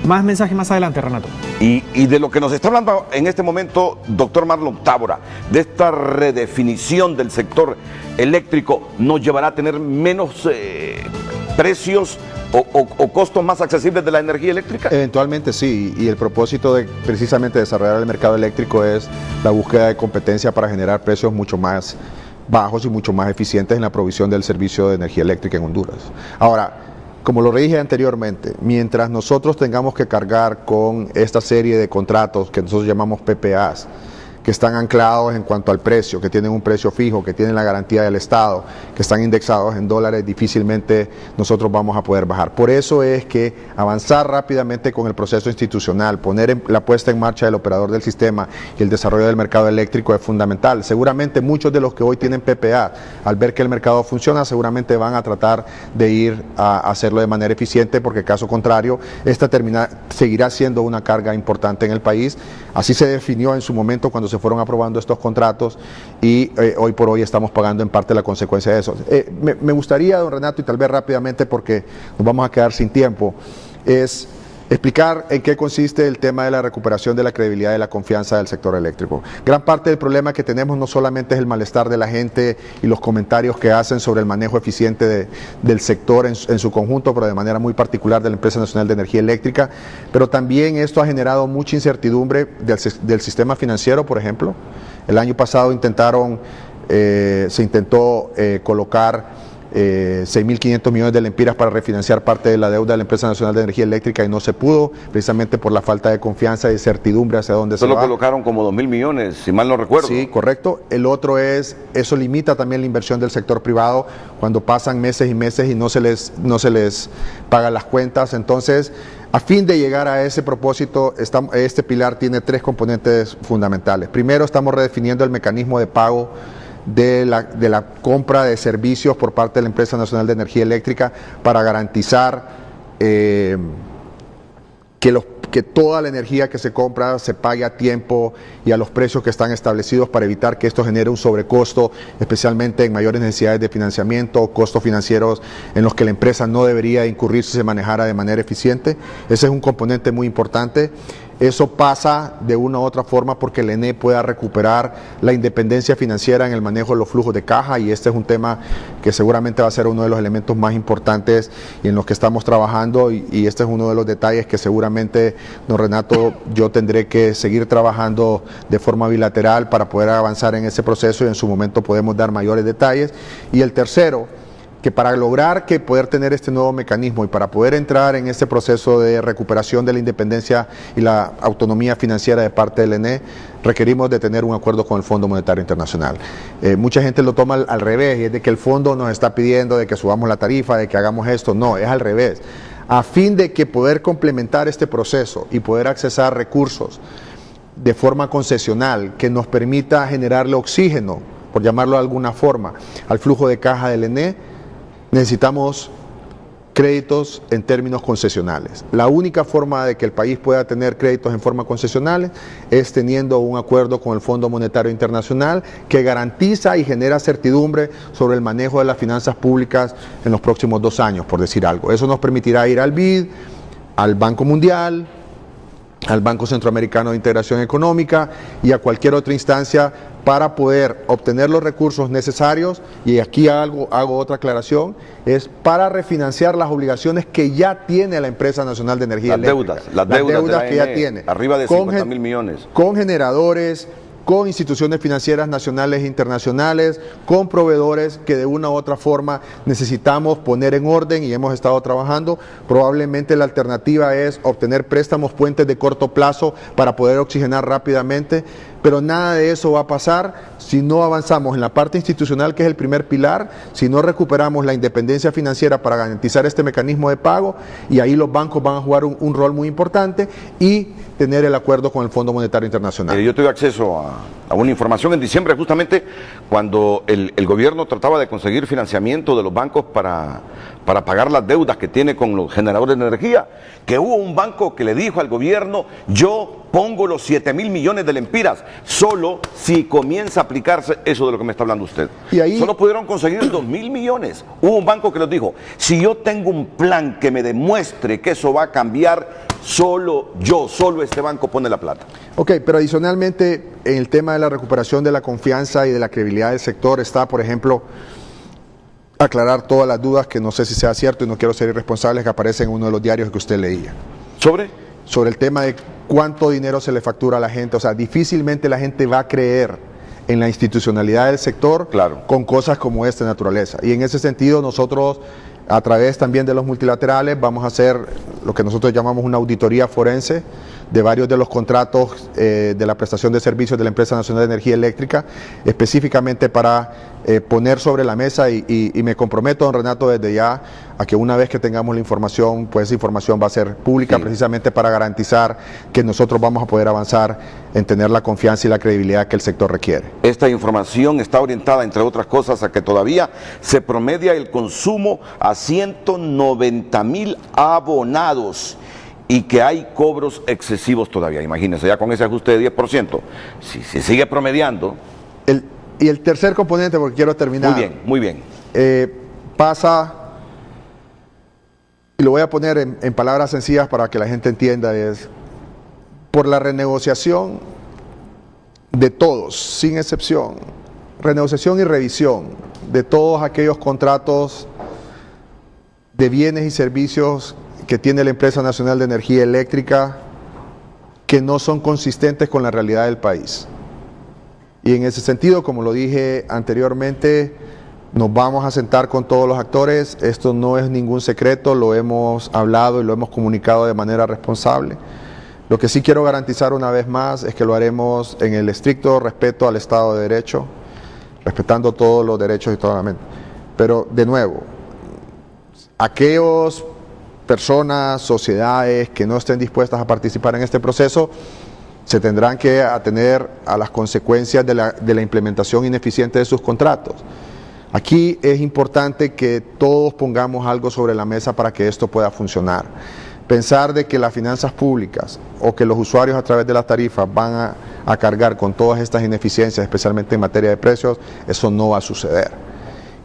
Más mensajes más adelante, Renato. Y de lo que nos está hablando en este momento, doctor Marlon Tábora, de esta redefinición del sector eléctrico, ¿nos llevará a tener menos precios o costos más accesibles de la energía eléctrica? Eventualmente sí, y el propósito de precisamente desarrollar el mercado eléctrico es la búsqueda de competencia para generar precios mucho más bajos y mucho más eficientes en la provisión del servicio de energía eléctrica en Honduras. Ahora, como lo dije anteriormente, mientras nosotros tengamos que cargar con esta serie de contratos que nosotros llamamos PPAs, que están anclados en cuanto al precio, que tienen un precio fijo, que tienen la garantía del Estado, que están indexados en dólares, difícilmente nosotros vamos a poder bajar. Por eso es que avanzar rápidamente con el proceso institucional, poner la puesta en marcha del operador del sistema y el desarrollo del mercado eléctrico es fundamental. Seguramente muchos de los que hoy tienen PPA, al ver que el mercado funciona, seguramente van a tratar de ir a hacerlo de manera eficiente, porque caso contrario, esta seguirá siendo una carga importante en el país. Así se definió en su momento cuando se fueron aprobando estos contratos y hoy por hoy estamos pagando en parte la consecuencia de eso. Me gustaría, don Renato, y tal vez rápidamente porque nos vamos a quedar sin tiempo, es Explicar en qué consiste el tema de la recuperación de la credibilidad y la confianza del sector eléctrico. Gran parte del problema que tenemos no solamente es el malestar de la gente y los comentarios que hacen sobre el manejo eficiente del sector en su conjunto, pero de manera muy particular de la Empresa Nacional de Energía Eléctrica, pero también esto ha generado mucha incertidumbre del sistema financiero, por ejemplo. El año pasado se intentó colocar 6.500 millones de lempiras para refinanciar parte de la deuda de la Empresa Nacional de Energía Eléctrica y no se pudo, precisamente por la falta de confianza y certidumbre hacia dónde se va. Solo colocaron como 2.000 millones, si mal no recuerdo. Sí, correcto. El otro es, eso limita también la inversión del sector privado cuando pasan meses y meses y no se les pagan las cuentas. Entonces, a fin de llegar a ese propósito, este pilar tiene 3 componentes fundamentales. Primero, estamos redefiniendo el mecanismo de pago de la compra de servicios por parte de la Empresa Nacional de Energía Eléctrica para garantizar que toda la energía que se compra se pague a tiempo y a los precios que están establecidos para evitar que esto genere un sobrecosto, especialmente en mayores necesidades de financiamiento, costos financieros en los que la empresa no debería incurrir si se manejara de manera eficiente. Ese es un componente muy importante. Eso pasa de una u otra forma porque el ENE pueda recuperar la independencia financiera en el manejo de los flujos de caja, y este es un tema que seguramente va a ser uno de los elementos más importantes y en los que estamos trabajando, y este es uno de los detalles que seguramente, don Renato, yo tendré que seguir trabajando de forma bilateral para poder avanzar en ese proceso y en su momento podemos dar mayores detalles. Y el tercero, que para lograr poder tener este nuevo mecanismo y para poder entrar en este proceso de recuperación de la independencia y la autonomía financiera de parte del ENE, requerimos de tener un acuerdo con el Fondo Monetario Internacional. Mucha gente lo toma al revés, y es de que el fondo nos está pidiendo de que subamos la tarifa, de que hagamos esto. No, es al revés. A fin de que poder complementar este proceso y poder accesar recursos de forma concesional que nos permita generarle oxígeno, por llamarlo de alguna forma, al flujo de caja del ENE, necesitamos créditos en términos concesionales. La única forma de que el país pueda tener créditos en forma concesional es teniendo un acuerdo con el Fondo Monetario Internacional que garantiza y genera certidumbre sobre el manejo de las finanzas públicas en los próximos 2 años, por decir algo. Eso nos permitirá ir al BID, al Banco Mundial, al Banco Centroamericano de Integración Económica y a cualquier otra instancia para poder obtener los recursos necesarios, y aquí hago otra aclaración, es para refinanciar las obligaciones que ya tiene la Empresa Nacional de Energía Eléctrica. Las deudas que ya tiene. Arriba de 50.000 millones. Con generadores, con instituciones financieras nacionales e internacionales, con proveedores que de una u otra forma necesitamos poner en orden y hemos estado trabajando. Probablemente la alternativa es obtener préstamos puentes de corto plazo para poder oxigenar rápidamente, pero nada de eso va a pasar si no avanzamos en la parte institucional, que es el primer pilar, si no recuperamos la independencia financiera para garantizar este mecanismo de pago, y ahí los bancos van a jugar un rol muy importante, y tener el acuerdo con el Fondo Monetario Internacional. Yo tuve acceso a una información en diciembre, justamente cuando el gobierno trataba de conseguir financiamiento de los bancos para pagar las deudas que tiene con los generadores de energía, que hubo un banco que le dijo al gobierno: yo pongo los 7.000 millones de lempiras, solo si comienza a aplicarse eso de lo que me está hablando usted. Y ahí solo pudieron conseguir 2.000 millones. Hubo un banco que les dijo: si yo tengo un plan que me demuestre que eso va a cambiar, solo este banco pone la plata. Ok, pero adicionalmente, en el tema de la recuperación de la confianza y de la credibilidad del sector está, por ejemplo, aclarar todas las dudas, que no sé si sea cierto y no quiero ser irresponsable, que aparecen en uno de los diarios que usted leía. Sobre el tema de cuánto dinero se le factura a la gente. O sea, difícilmente la gente va a creer en la institucionalidad del sector, claro, con cosas como esta naturaleza. Y en ese sentido nosotros, a través también de los multilaterales, vamos a hacer lo que nosotros llamamos una auditoría forense de varios de los contratos de la prestación de servicios de la Empresa Nacional de Energía Eléctrica, específicamente para poner sobre la mesa, y me comprometo, don Renato, desde ya, a que una vez que tengamos la información, pues esa información va a ser pública, sí, precisamente para garantizar que nosotros vamos a poder avanzar en tener la confianza y la credibilidad que el sector requiere. Esta información está orientada, entre otras cosas, a que todavía se promedia el consumo a 190.000 abonados y que hay cobros excesivos todavía. Imagínense, ya con ese ajuste de 10%, si se sigue promediando. Y el tercer componente, porque quiero terminar. Muy bien. Pasa, y lo voy a poner en palabras sencillas para que la gente entienda, es por la renegociación de todos, sin excepción, renegociación y revisión de todos aquellos contratos de bienes y servicios que tiene la Empresa Nacional de Energía Eléctrica que no son consistentes con la realidad del país. Y en ese sentido, como lo dije anteriormente, nos vamos a sentar con todos los actores. Esto no es ningún secreto, lo hemos hablado y lo hemos comunicado de manera responsable. Lo que sí quiero garantizar una vez más es que lo haremos en el estricto respeto al Estado de Derecho, respetando todos los derechos y toda la mente. Pero, de nuevo, aquellas personas, sociedades que no estén dispuestas a participar en este proceso se tendrán que atener a las consecuencias de la implementación ineficiente de sus contratos. Aquí es importante que todos pongamos algo sobre la mesa para que esto pueda funcionar. Pensar de que las finanzas públicas o que los usuarios a través de las tarifas van a cargar con todas estas ineficiencias, especialmente en materia de precios, eso no va a suceder.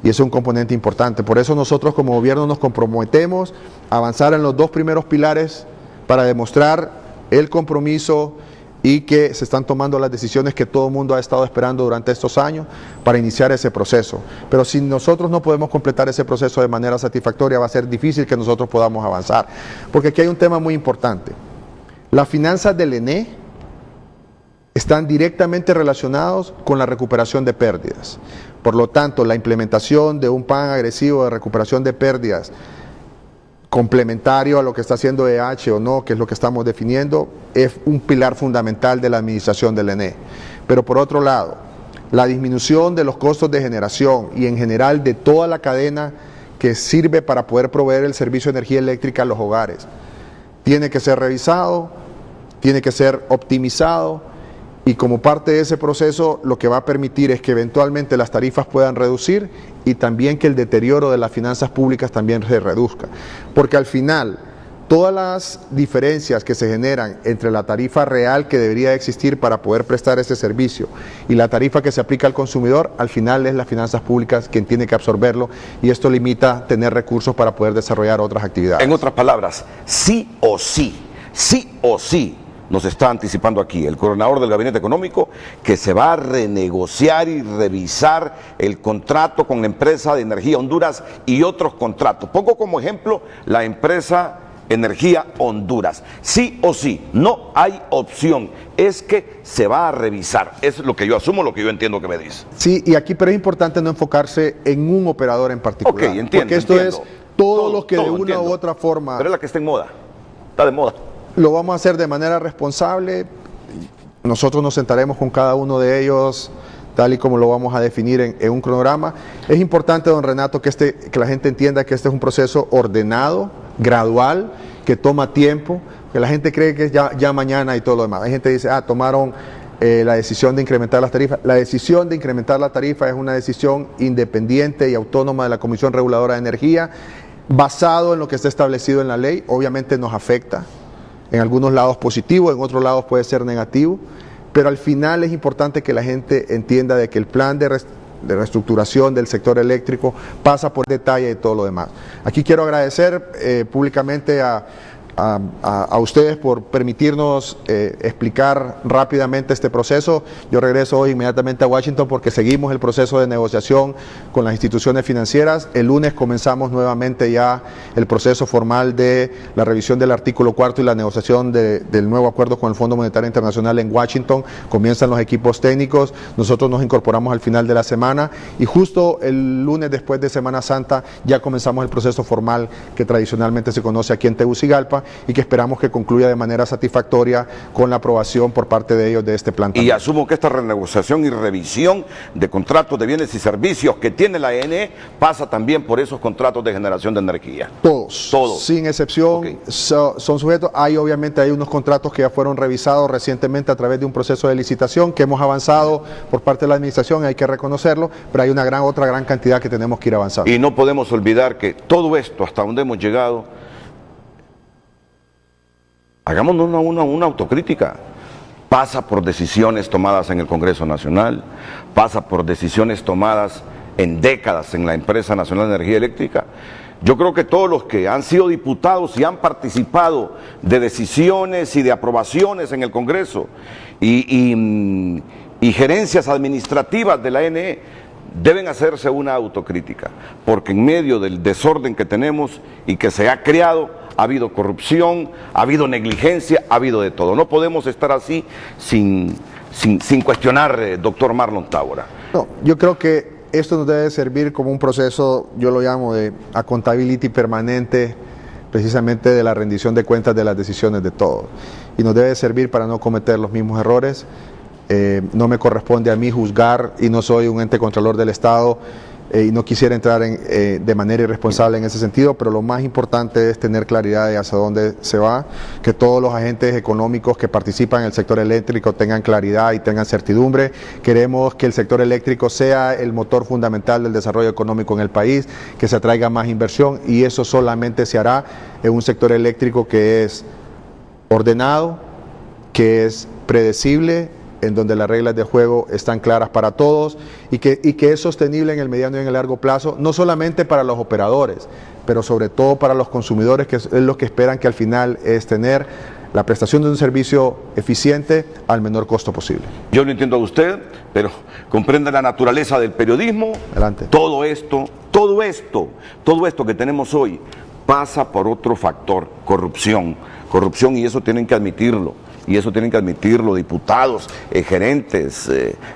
Y es un componente importante. Por eso nosotros como gobierno nos comprometemos a avanzar en los dos primeros pilares para demostrar el compromiso y que se están tomando las decisiones que todo el mundo ha estado esperando durante estos años para iniciar ese proceso. Pero si nosotros no podemos completar ese proceso de manera satisfactoria, va a ser difícil que nosotros podamos avanzar. Porque aquí hay un tema muy importante. Las finanzas del ENE están directamente relacionados con la recuperación de pérdidas. Por lo tanto, la implementación de un plan agresivo de recuperación de pérdidas complementario a lo que está haciendo EH o no, que es lo que estamos definiendo, es un pilar fundamental de la administración del ENE. Pero por otro lado, la disminución de los costos de generación y en general de toda la cadena que sirve para poder proveer el servicio de energía eléctrica a los hogares, tiene que ser revisado, tiene que ser optimizado, y como parte de ese proceso lo que va a permitir es que eventualmente las tarifas puedan reducir y también que el deterioro de las finanzas públicas también se reduzca. Porque al final, todas las diferencias que se generan entre la tarifa real que debería existir para poder prestar ese servicio y la tarifa que se aplica al consumidor, al final es las finanzas públicas quien tiene que absorberlo, y esto limita tener recursos para poder desarrollar otras actividades. En otras palabras, sí o sí, nos está anticipando aquí el coordinador del Gabinete Económico que se va a renegociar y revisar el contrato con la empresa de Energía Honduras y otros contratos. Pongo como ejemplo la empresa Energía Honduras. Sí o sí, no hay opción, es que se va a revisar. Es lo que yo asumo, lo que yo entiendo que me dice. Sí, y aquí pero es importante no enfocarse en un operador en particular. Ok, entiendo. Porque esto es todos los que de una u otra forma... Pero es la que está en moda, está de moda. Lo vamos a hacer de manera responsable. Nosotros nos sentaremos con cada uno de ellos tal y como lo vamos a definir en un cronograma. Es importante, don Renato, que la gente entienda que este es un proceso ordenado, gradual, que toma tiempo, que la gente cree que es ya mañana y todo lo demás. Hay gente que dice, tomaron la decisión de incrementar las tarifas. La decisión de incrementar la tarifa es una decisión independiente y autónoma de la Comisión Reguladora de Energía, basado en lo que está establecido en la ley. Obviamente nos afecta. En algunos lados positivo, en otros lados puede ser negativo, pero al final es importante que la gente entienda de que el plan de reestructuración del sector eléctrico pasa por detalle y todo lo demás. Aquí quiero agradecer públicamente a ustedes por permitirnos explicar rápidamente este proceso. Yo regreso hoy inmediatamente a Washington porque seguimos el proceso de negociación con las instituciones financieras. El lunes comenzamos nuevamente ya el proceso formal de la revisión del artículo 4 y la negociación del nuevo acuerdo con el Fondo Monetario Internacional en Washington. Comienzan los equipos técnicos, nosotros nos incorporamos al final de la semana y justo el lunes después de Semana Santa ya comenzamos el proceso formal que tradicionalmente se conoce aquí en Tegucigalpa y que esperamos que concluya de manera satisfactoria con la aprobación por parte de ellos de este plan. Y asumo que esta renegociación y revisión de contratos de bienes y servicios que tiene la ENE pasa también por esos contratos de generación de energía. Todos. Sin excepción, okay. Son sujetos. Hay unos contratos que ya fueron revisados recientemente a través de un proceso de licitación que hemos avanzado por parte de la administración, hay que reconocerlo, pero hay otra gran cantidad que tenemos que ir avanzando. Y no podemos olvidar que todo esto, hasta donde hemos llegado, hagámonos una autocrítica. Pasa por decisiones tomadas en el Congreso Nacional, pasa por decisiones tomadas en décadas en la Empresa Nacional de Energía Eléctrica, Yo creo que todos los que han sido diputados y han participado de decisiones y de aprobaciones en el Congreso y gerencias administrativas de la ANE deben hacerse una autocrítica, porque en medio del desorden que tenemos y que se ha creado, ha habido corrupción, ha habido negligencia, ha habido de todo. No podemos estar así sin cuestionar, doctor Marlon Tábora. No, yo creo que esto nos debe servir como un proceso, yo lo llamo de accountability permanente, precisamente de la rendición de cuentas de las decisiones de todos. Y nos debe servir para no cometer los mismos errores. No me corresponde a mí juzgar y no soy un ente contralor del Estado y no quisiera entrar de manera irresponsable en ese sentido, pero lo más importante es tener claridad de hacia dónde se va, que todos los agentes económicos que participan en el sector eléctrico tengan claridad y tengan certidumbre. Queremos que el sector eléctrico sea el motor fundamental del desarrollo económico en el país, que se atraiga más inversión, y eso solamente se hará en un sector eléctrico que es ordenado, que es predecible, en donde las reglas de juego están claras para todos y que es sostenible en el mediano y en el largo plazo, no solamente para los operadores, pero sobre todo para los consumidores, que es lo que esperan, que al final es tener la prestación de un servicio eficiente al menor costo posible. Yo lo entiendo a usted, pero comprenda la naturaleza del periodismo. Adelante. Todo esto que tenemos hoy pasa por otro factor, corrupción, y eso tienen que admitirlo. Y eso tienen que admitirlo diputados, gerentes,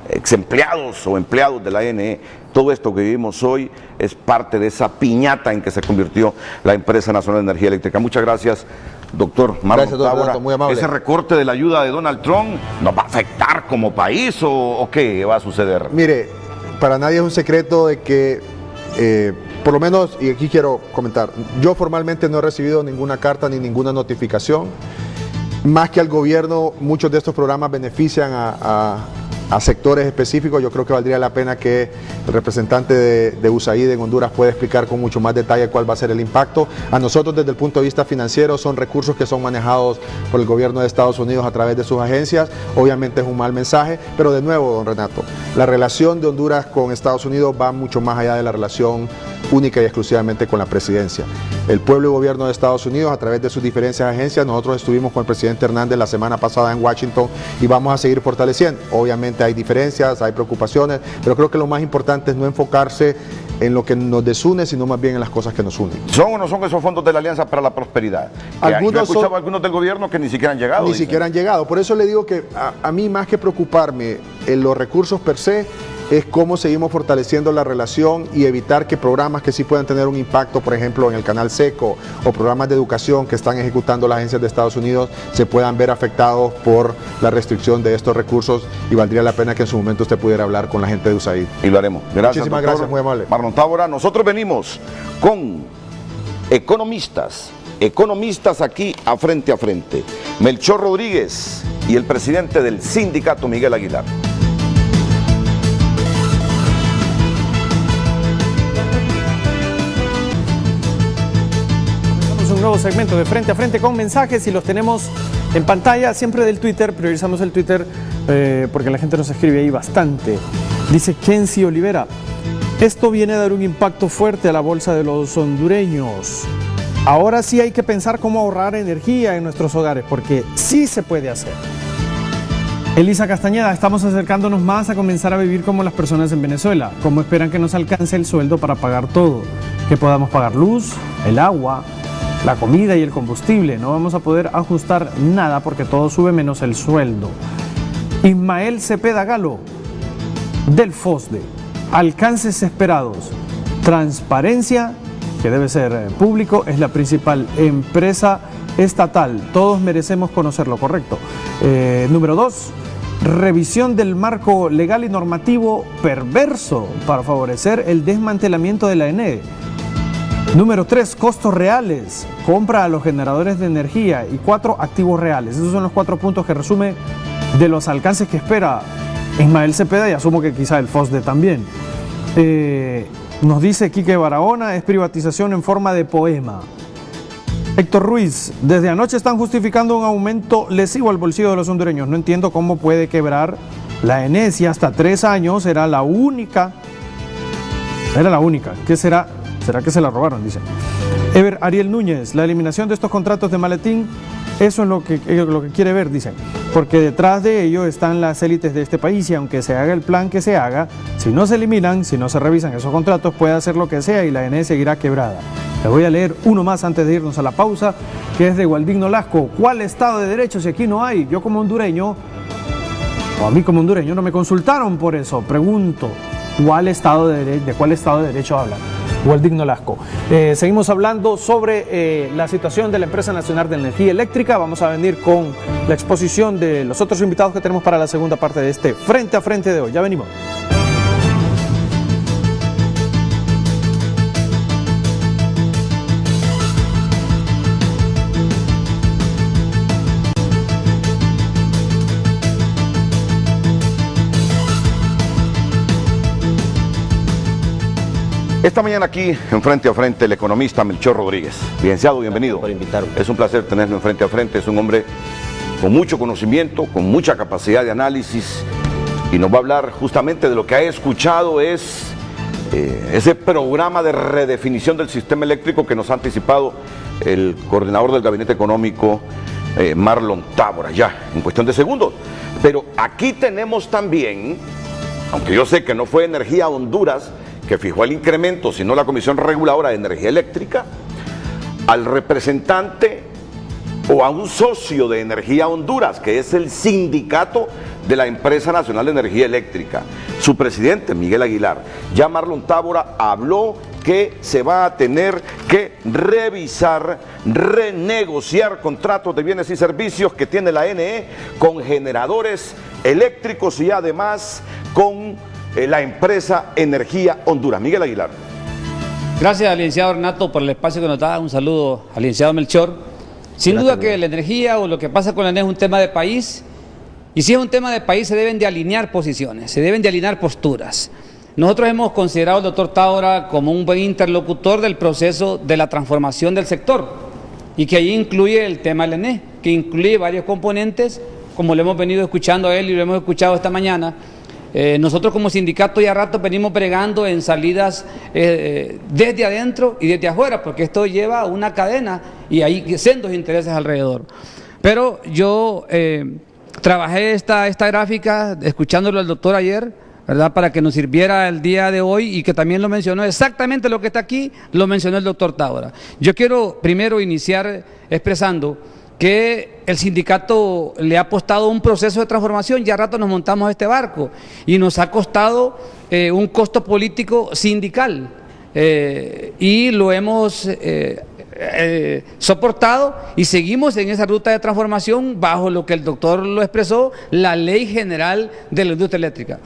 exempleados o empleados de la ANE. Todo esto que vivimos hoy es parte de esa piñata en que se convirtió la Empresa Nacional de Energía Eléctrica. Muchas gracias, doctor Marlon Tábora. Muy amable. ¿Ese recorte de la ayuda de Donald Trump nos va a afectar como país o qué va a suceder? Mire, para nadie es un secreto de que, por lo menos, y aquí quiero comentar, yo formalmente no he recibido ninguna carta ni ninguna notificación. Más que al gobierno, muchos de estos programas benefician a sectores específicos. Yo creo que valdría la pena que el representante de USAID en Honduras pueda explicar con mucho más detalle cuál va a ser el impacto. A nosotros, desde el punto de vista financiero, son recursos que son manejados por el gobierno de Estados Unidos a través de sus agencias. Obviamente es un mal mensaje, pero de nuevo, don Renato, la relación de Honduras con Estados Unidos va mucho más allá de la relación única y exclusivamente con la presidencia. El pueblo y gobierno de Estados Unidos, a través de sus diferentes agencias, nosotros estuvimos con el presidente Hernández la semana pasada en Washington y vamos a seguir fortaleciendo. Obviamente hay diferencias, hay preocupaciones, pero creo que lo más importante es no enfocarse en lo que nos desune, sino más bien en las cosas que nos unen. ¿Son o no son esos fondos de la Alianza para la Prosperidad? Yo he escuchado a algunos del gobierno que ni siquiera han llegado. Ni siquiera han llegado. Por eso le digo que a mí, más que preocuparme en los recursos per se, es cómo seguimos fortaleciendo la relación y evitar que programas que sí puedan tener un impacto, por ejemplo, en el Canal Seco, o programas de educación que están ejecutando las agencias de Estados Unidos, se puedan ver afectados por la restricción de estos recursos, y valdría la pena que en su momento usted pudiera hablar con la gente de USAID. Y lo haremos. Gracias, muchísimas gracias, muy amable. Marlon Tábora. Nosotros venimos con economistas aquí a frente. Melchor Rodríguez y el presidente del sindicato, Miguel Aguilar. Un nuevo segmento de Frente a Frente con mensajes, y los tenemos en pantalla, siempre del Twitter. Priorizamos el Twitter porque la gente nos escribe ahí bastante. Dice Kenzie Olivera: esto viene a dar un impacto fuerte a la bolsa de los hondureños. Ahora sí hay que pensar cómo ahorrar energía en nuestros hogares, porque sí se puede hacer. Elisa Castañeda: estamos acercándonos más a comenzar a vivir como las personas en Venezuela. ¿Cómo esperan que nos alcance el sueldo para pagar todo? Que podamos pagar luz, el agua, la comida y el combustible. No vamos a poder ajustar nada porque todo sube menos el sueldo. Ismael Cepeda Galo, del FOSDE: alcances esperados. Transparencia, que debe ser público, es la principal empresa estatal. Todos merecemos conocerlo, correcto. Número 2, revisión del marco legal y normativo perverso para favorecer el desmantelamiento de la ENE. Número 3, costos reales, compra a los generadores de energía. Y 4, activos reales. Esos son los 4 puntos que resume de los alcances que espera Ismael Cepeda, y asumo que quizá el FOSDE también. Nos dice Quique Barahona: es privatización en forma de poema. Héctor Ruiz: desde anoche están justificando un aumento lesivo al bolsillo de los hondureños. No entiendo cómo puede quebrar la ENE si hasta 3 años era la única. ¿Qué será? ¿Será que se la robaron? Dice. Ever Ariel Núñez, la eliminación de estos contratos de maletín, eso es lo que quiere ver, dicen, porque detrás de ello están las élites de este país y aunque se haga el plan que se haga, si no se eliminan, si no se revisan esos contratos, puede hacer lo que sea y la ENE seguirá quebrada. Les voy a leer uno más antes de irnos a la pausa, que es de Gualdigno Lasco. ¿Cuál Estado de Derecho si aquí no hay? Yo como hondureño, o a mí como hondureño, no me consultaron por eso. Pregunto, ¿de cuál Estado de Derecho hablan? Gualdigno Lasco. Seguimos hablando sobre la situación de la Empresa Nacional de Energía Eléctrica. Vamos a venir con la exposición de los otros invitados que tenemos para la segunda parte de este Frente a Frente de hoy. Ya venimos. Esta mañana aquí, en Frente a Frente, el economista Melchor Rodríguez. Licenciado, bienvenido. Por invitarme. Es un placer tenerlo en Frente a Frente. Es un hombre con mucho conocimiento, con mucha capacidad de análisis y nos va a hablar justamente de lo que ha escuchado es ese programa de redefinición del sistema eléctrico que nos ha anticipado el coordinador del Gabinete Económico, Marlon Tábora, ya en cuestión de segundos. Pero aquí tenemos también, aunque yo sé que no fue Energía Honduras que fijó el incremento, sino la Comisión Reguladora de Energía Eléctrica, al representante o a un socio de Energía Honduras, que es el sindicato de la Empresa Nacional de Energía Eléctrica, su presidente, Miguel Aguilar. Ya Marlon Tábora habló que se va a tener que revisar, renegociar contratos de bienes y servicios que tiene la NE con generadores eléctricos y además con la empresa Energía Honduras. Miguel Aguilar. Gracias al licenciado Renato por el espacio que nos da. Un saludo al licenciado Melchor. Sin duda que la energía o lo que pasa con la energía es un tema de país, y si es un tema de país se deben de alinear posiciones, se deben de alinear posturas. Nosotros hemos considerado al doctor Tábora como un buen interlocutor del proceso de la transformación del sector y que allí incluye el tema del ENE, que incluye varios componentes, como lo hemos venido escuchando a él y lo hemos escuchado esta mañana. Nosotros como sindicato ya rato venimos bregando en salidas desde adentro y desde afuera, porque esto lleva una cadena y hay sendos intereses alrededor. Pero yo trabajé esta gráfica escuchándolo al doctor ayer, ¿verdad?, para que nos sirviera el día de hoy y que también lo mencionó exactamente lo que está aquí, lo mencionó el doctor Tábora. Yo quiero primero iniciar expresando que el sindicato le ha apostado un proceso de transformación. Ya rato nos montamos a este barco y nos ha costado un costo político sindical y lo hemos soportado y seguimos en esa ruta de transformación bajo lo que el doctor lo expresó, la Ley General de la Industria Eléctrica.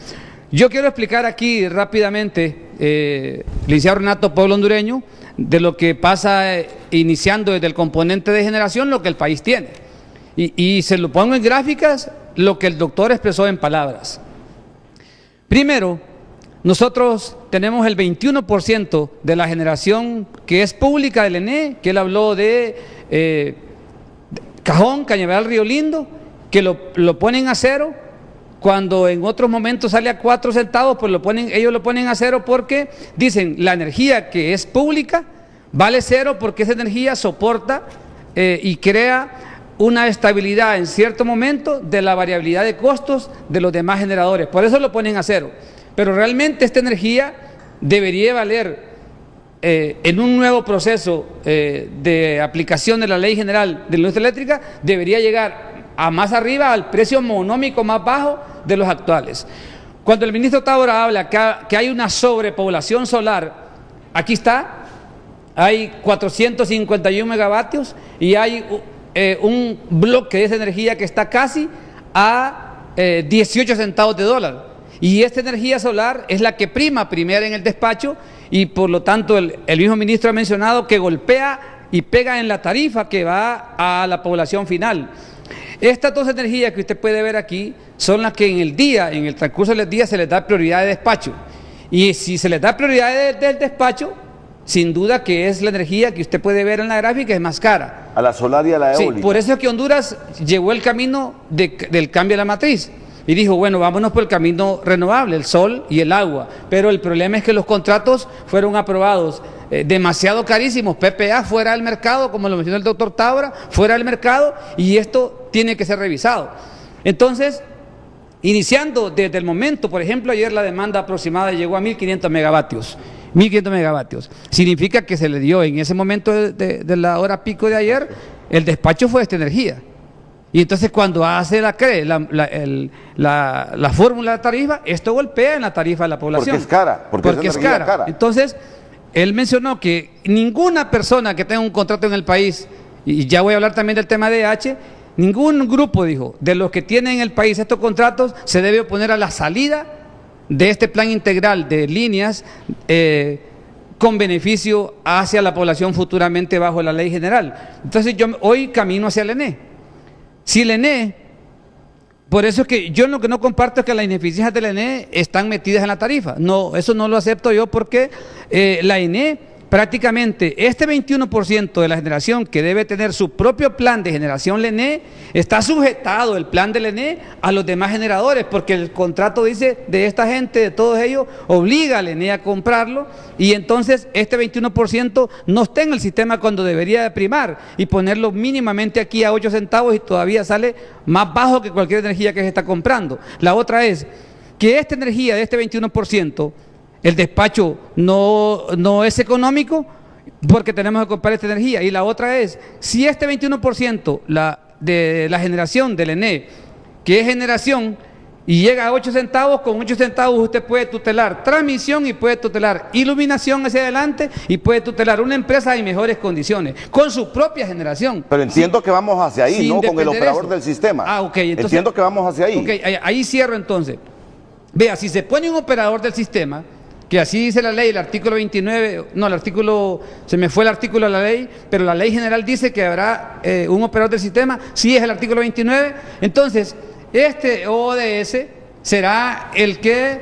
Yo quiero explicar aquí rápidamente, licenciado Renato, pueblo hondureño, de lo que pasa iniciando desde el componente de generación, lo que el país tiene. Y se lo pongo en gráficas, lo que el doctor expresó en palabras. Primero, nosotros tenemos el 21% de la generación que es pública del ENE, que él habló de Cajón, Cañaveral, Río Lindo, que lo ponen a cero, cuando en otros momentos sale a 4 centavos, pues ellos lo ponen a cero porque dicen la energía que es pública vale cero porque esa energía soporta y crea una estabilidad en cierto momento de la variabilidad de costos de los demás generadores. Por eso lo ponen a cero. Pero realmente esta energía debería valer en un nuevo proceso de aplicación de la Ley General de la Industria Eléctrica, debería llegar a más arriba, al precio monómico más bajo de los actuales. Cuando el ministro Tábora habla que hay una sobrepoblación solar, aquí está, hay 451 megavatios y hay un bloque de esa energía que está casi a 18 centavos de dólar. Y esta energía solar es la que primera en el despacho y por lo tanto el mismo ministro ha mencionado que golpea y pega en la tarifa que va a la población final. Estas dos energías que usted puede ver aquí son las que en el transcurso del día se les da prioridad de despacho. Y si se les da prioridad del despacho, sin duda que es la energía que usted puede ver en la gráfica, es más cara. A la solar y a la eólica. Sí, por eso es que Honduras llevó el camino del cambio de la matriz. Y dijo, bueno, vámonos por el camino renovable, el sol y el agua. Pero el problema es que los contratos fueron aprobados demasiado carísimos, PPA fuera del mercado, como lo mencionó el doctor Tábora, fuera del mercado, y esto tiene que ser revisado. Entonces, iniciando desde el momento, por ejemplo, ayer la demanda aproximada llegó a 1.500 megavatios. 1.500 megavatios. Significa que se le dio en ese momento de la hora pico de ayer, el despacho fue de esta energía. Y entonces cuando hace la fórmula de la tarifa, esto golpea en la tarifa de la población. Porque es cara. Porque es cara. Entonces, él mencionó que ninguna persona que tenga un contrato en el país, y ya voy a hablar también del tema de H, ningún grupo, dijo, de los que tienen en el país estos contratos se debe oponer a la salida de este plan integral de líneas con beneficio hacia la población futuramente bajo la ley general. Entonces yo hoy camino hacia el ENE. Si el ENE, por eso es que yo lo que no comparto es que las ineficiencias del ENE están metidas en la tarifa. No, eso no lo acepto yo porque la ENE prácticamente este 21% de la generación que debe tener su propio plan de generación LENE, está sujetado el plan de LENE a los demás generadores, porque el contrato dice de esta gente, de todos ellos, obliga a LENE a comprarlo, y entonces este 21% no está en el sistema cuando debería de primar y ponerlo mínimamente aquí a 8 centavos y todavía sale más bajo que cualquier energía que se está comprando. La otra es que esta energía de este 21%, el despacho no es económico porque tenemos que comprar esta energía. Y la otra es, si este 21% de la generación del ENE, que es generación, y llega a 8 centavos, con 8 centavos usted puede tutelar transmisión y puede tutelar iluminación hacia adelante y puede tutelar una empresa en mejores condiciones, con su propia generación. Pero entiendo que vamos hacia ahí, ¿no? Con el operador del sistema. Ah, ok. Entonces, entiendo que vamos hacia ahí. Ok, ahí cierro entonces. Vea, si se pone un operador del sistema, que así dice la ley, el artículo 29, no, el artículo, se me fue el artículo de la ley, pero la ley general dice que habrá un operador del sistema, sí es el artículo 29, entonces este ODS será el que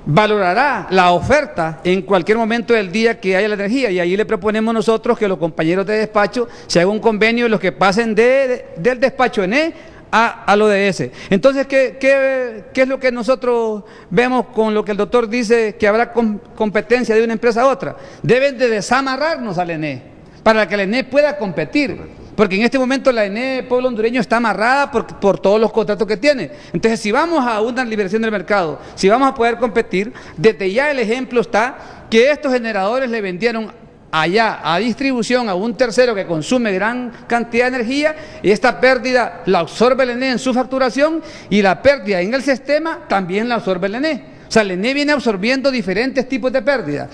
valorará la oferta en cualquier momento del día que haya la energía, y ahí le proponemos nosotros que los compañeros de despacho se haga un convenio de los que pasen del despacho ENE al ODS. Entonces, ¿qué es lo que nosotros vemos con lo que el doctor dice que habrá competencia de una empresa a otra? Deben de desamarrarnos al ENE para que el ENE pueda competir, porque en este momento la ENE Pueblo Hondureño está amarrada por todos los contratos que tiene. Entonces, si vamos a una liberación del mercado, si vamos a poder competir, desde ya el ejemplo está que estos generadores le vendieron allá a distribución a un tercero que consume gran cantidad de energía, y esta pérdida la absorbe el ENE en su facturación, y la pérdida en el sistema también la absorbe el ENE. O sea, el ENE viene absorbiendo diferentes tipos de pérdida.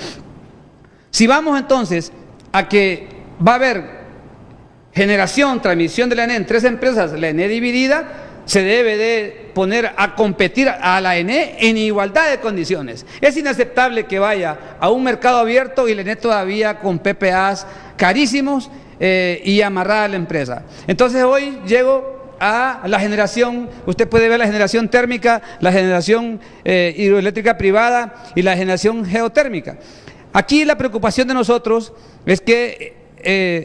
Si vamos entonces a que va a haber generación, transmisión de la ENE en 3 empresas, la ENE dividida, se debe de poner a competir a la ENE en igualdad de condiciones. Es inaceptable que vaya a un mercado abierto y la ENE todavía con PPAs carísimos y amarrada a la empresa. Entonces hoy llego a la generación, usted puede ver la generación térmica, la generación hidroeléctrica privada y la generación geotérmica. Aquí la preocupación de nosotros es que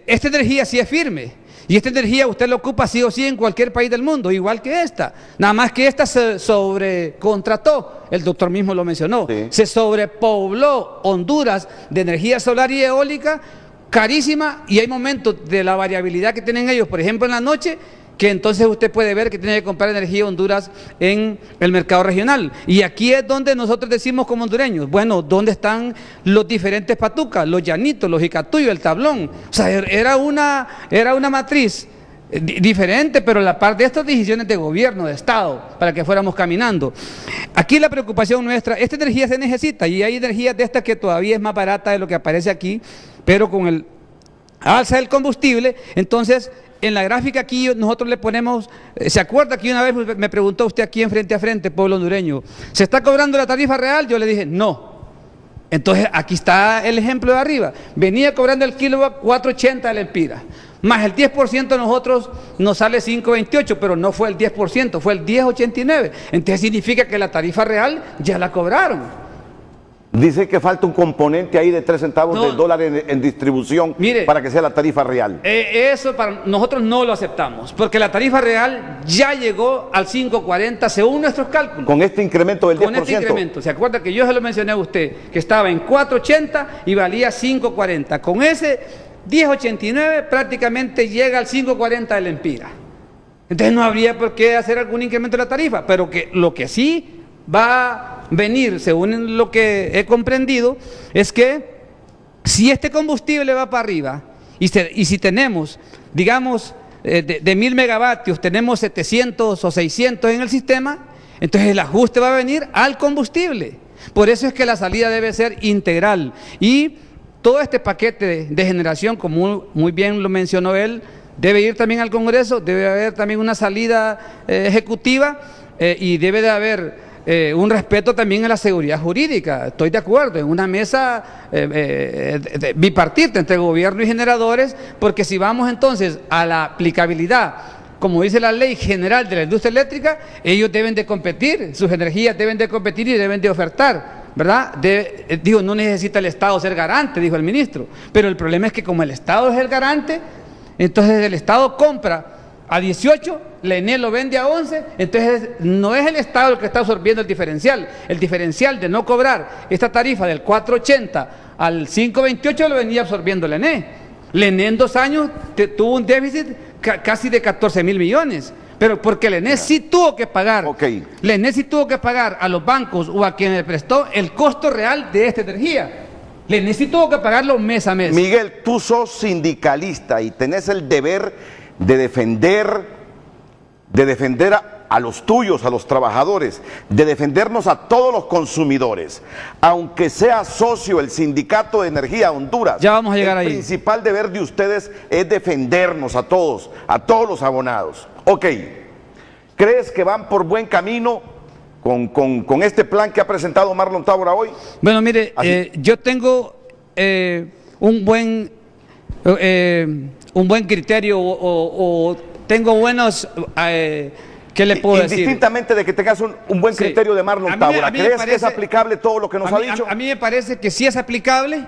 esta energía sí es firme. Y esta energía usted la ocupa sí o sí en cualquier país del mundo, igual que esta. Nada más que esta se sobrecontrató, el doctor mismo lo mencionó. Sí. Se sobrepobló Honduras de energía solar y eólica carísima, y hay momentos de la variabilidad que tienen ellos, por ejemplo en la noche, que entonces usted puede ver que tiene que comprar energía Honduras en el mercado regional. Y aquí es donde nosotros decimos como hondureños, bueno, ¿dónde están los diferentes patucas, los llanitos, los jicatuyos, el tablón? O sea, era una matriz diferente, pero la par de estas decisiones de gobierno, de Estado, para que fuéramos caminando. Aquí la preocupación nuestra, esta energía se necesita, y hay energías de estas que todavía es más barata de lo que aparece aquí, pero con el alza del combustible, entonces en la gráfica aquí nosotros le ponemos, ¿se acuerda que una vez me preguntó usted aquí en Frente a Frente, Pueblo Hondureño, ¿se está cobrando la tarifa real? Yo le dije, no. Entonces aquí está el ejemplo de arriba, venía cobrando el kilowatt 4.80 del Empira, más el 10% nosotros nos sale 5.28, pero no fue el 10%, fue el 10.89, entonces significa que la tarifa real ya la cobraron. Dice que falta un componente ahí de 3 centavos de dólar en distribución, mire, para que sea la tarifa real. Eso para nosotros no lo aceptamos, porque la tarifa real ya llegó al 5.40 según nuestros cálculos. Con este incremento del 10%. Con este incremento. ¿Se acuerda que yo se lo mencioné a usted? Que estaba en 4.80 y valía 5.40. Con ese 10.89 prácticamente llega al 5.40 del Empira. Entonces no habría por qué hacer algún incremento de la tarifa, pero que lo que sí va a venir, según lo que he comprendido, es que si este combustible va para arriba y si tenemos, digamos, de 1000 megavatios, tenemos 700 o 600 en el sistema, entonces el ajuste va a venir al combustible. Por eso es que la salida debe ser integral. Y todo este paquete de generación, como muy bien lo mencionó él, debe ir también al Congreso, debe haber también una salida ejecutiva y debe de haber un respeto también a la seguridad jurídica. Estoy de acuerdo, en una mesa bipartita entre gobierno y generadores, porque si vamos entonces a la aplicabilidad, como dice la ley general de la industria eléctrica, ellos deben de competir, sus energías deben de competir y deben de ofertar, ¿verdad? Digo, no necesita el Estado ser garante, dijo el ministro, pero el problema es que como el Estado es el garante, entonces el Estado compra a 18, la ENE lo vende a 11, entonces no es el Estado el que está absorbiendo el diferencial de no cobrar esta tarifa del 4.80 al 5.28 lo venía absorbiendo la ENE. La ENE en 2 años tuvo un déficit casi de 14.000 millones, pero porque la ENE sí tuvo que pagar, la ENE sí tuvo que pagar a los bancos o a quien le prestó el costo real de esta energía. La ENE sí tuvo que pagarlo mes a mes. Miguel, tú sos sindicalista y tenés el deber de defender a los tuyos, a los trabajadores, de defendernos a todos los consumidores, aunque sea socio el Sindicato de Energía Honduras. Ya vamos a llegar ahí. El principal deber de ustedes es defendernos a todos los abonados. Ok, ¿crees que van por buen camino con este plan que ha presentado Marlon Tábora hoy? Bueno, mire, yo tengo un buen criterio o tengo buenos, ¿qué le puedo decir? Indistintamente de que tengas un buen criterio de Marlon Tábora, ¿crees que es aplicable todo lo que nos ha dicho? A mí me parece que sí es aplicable,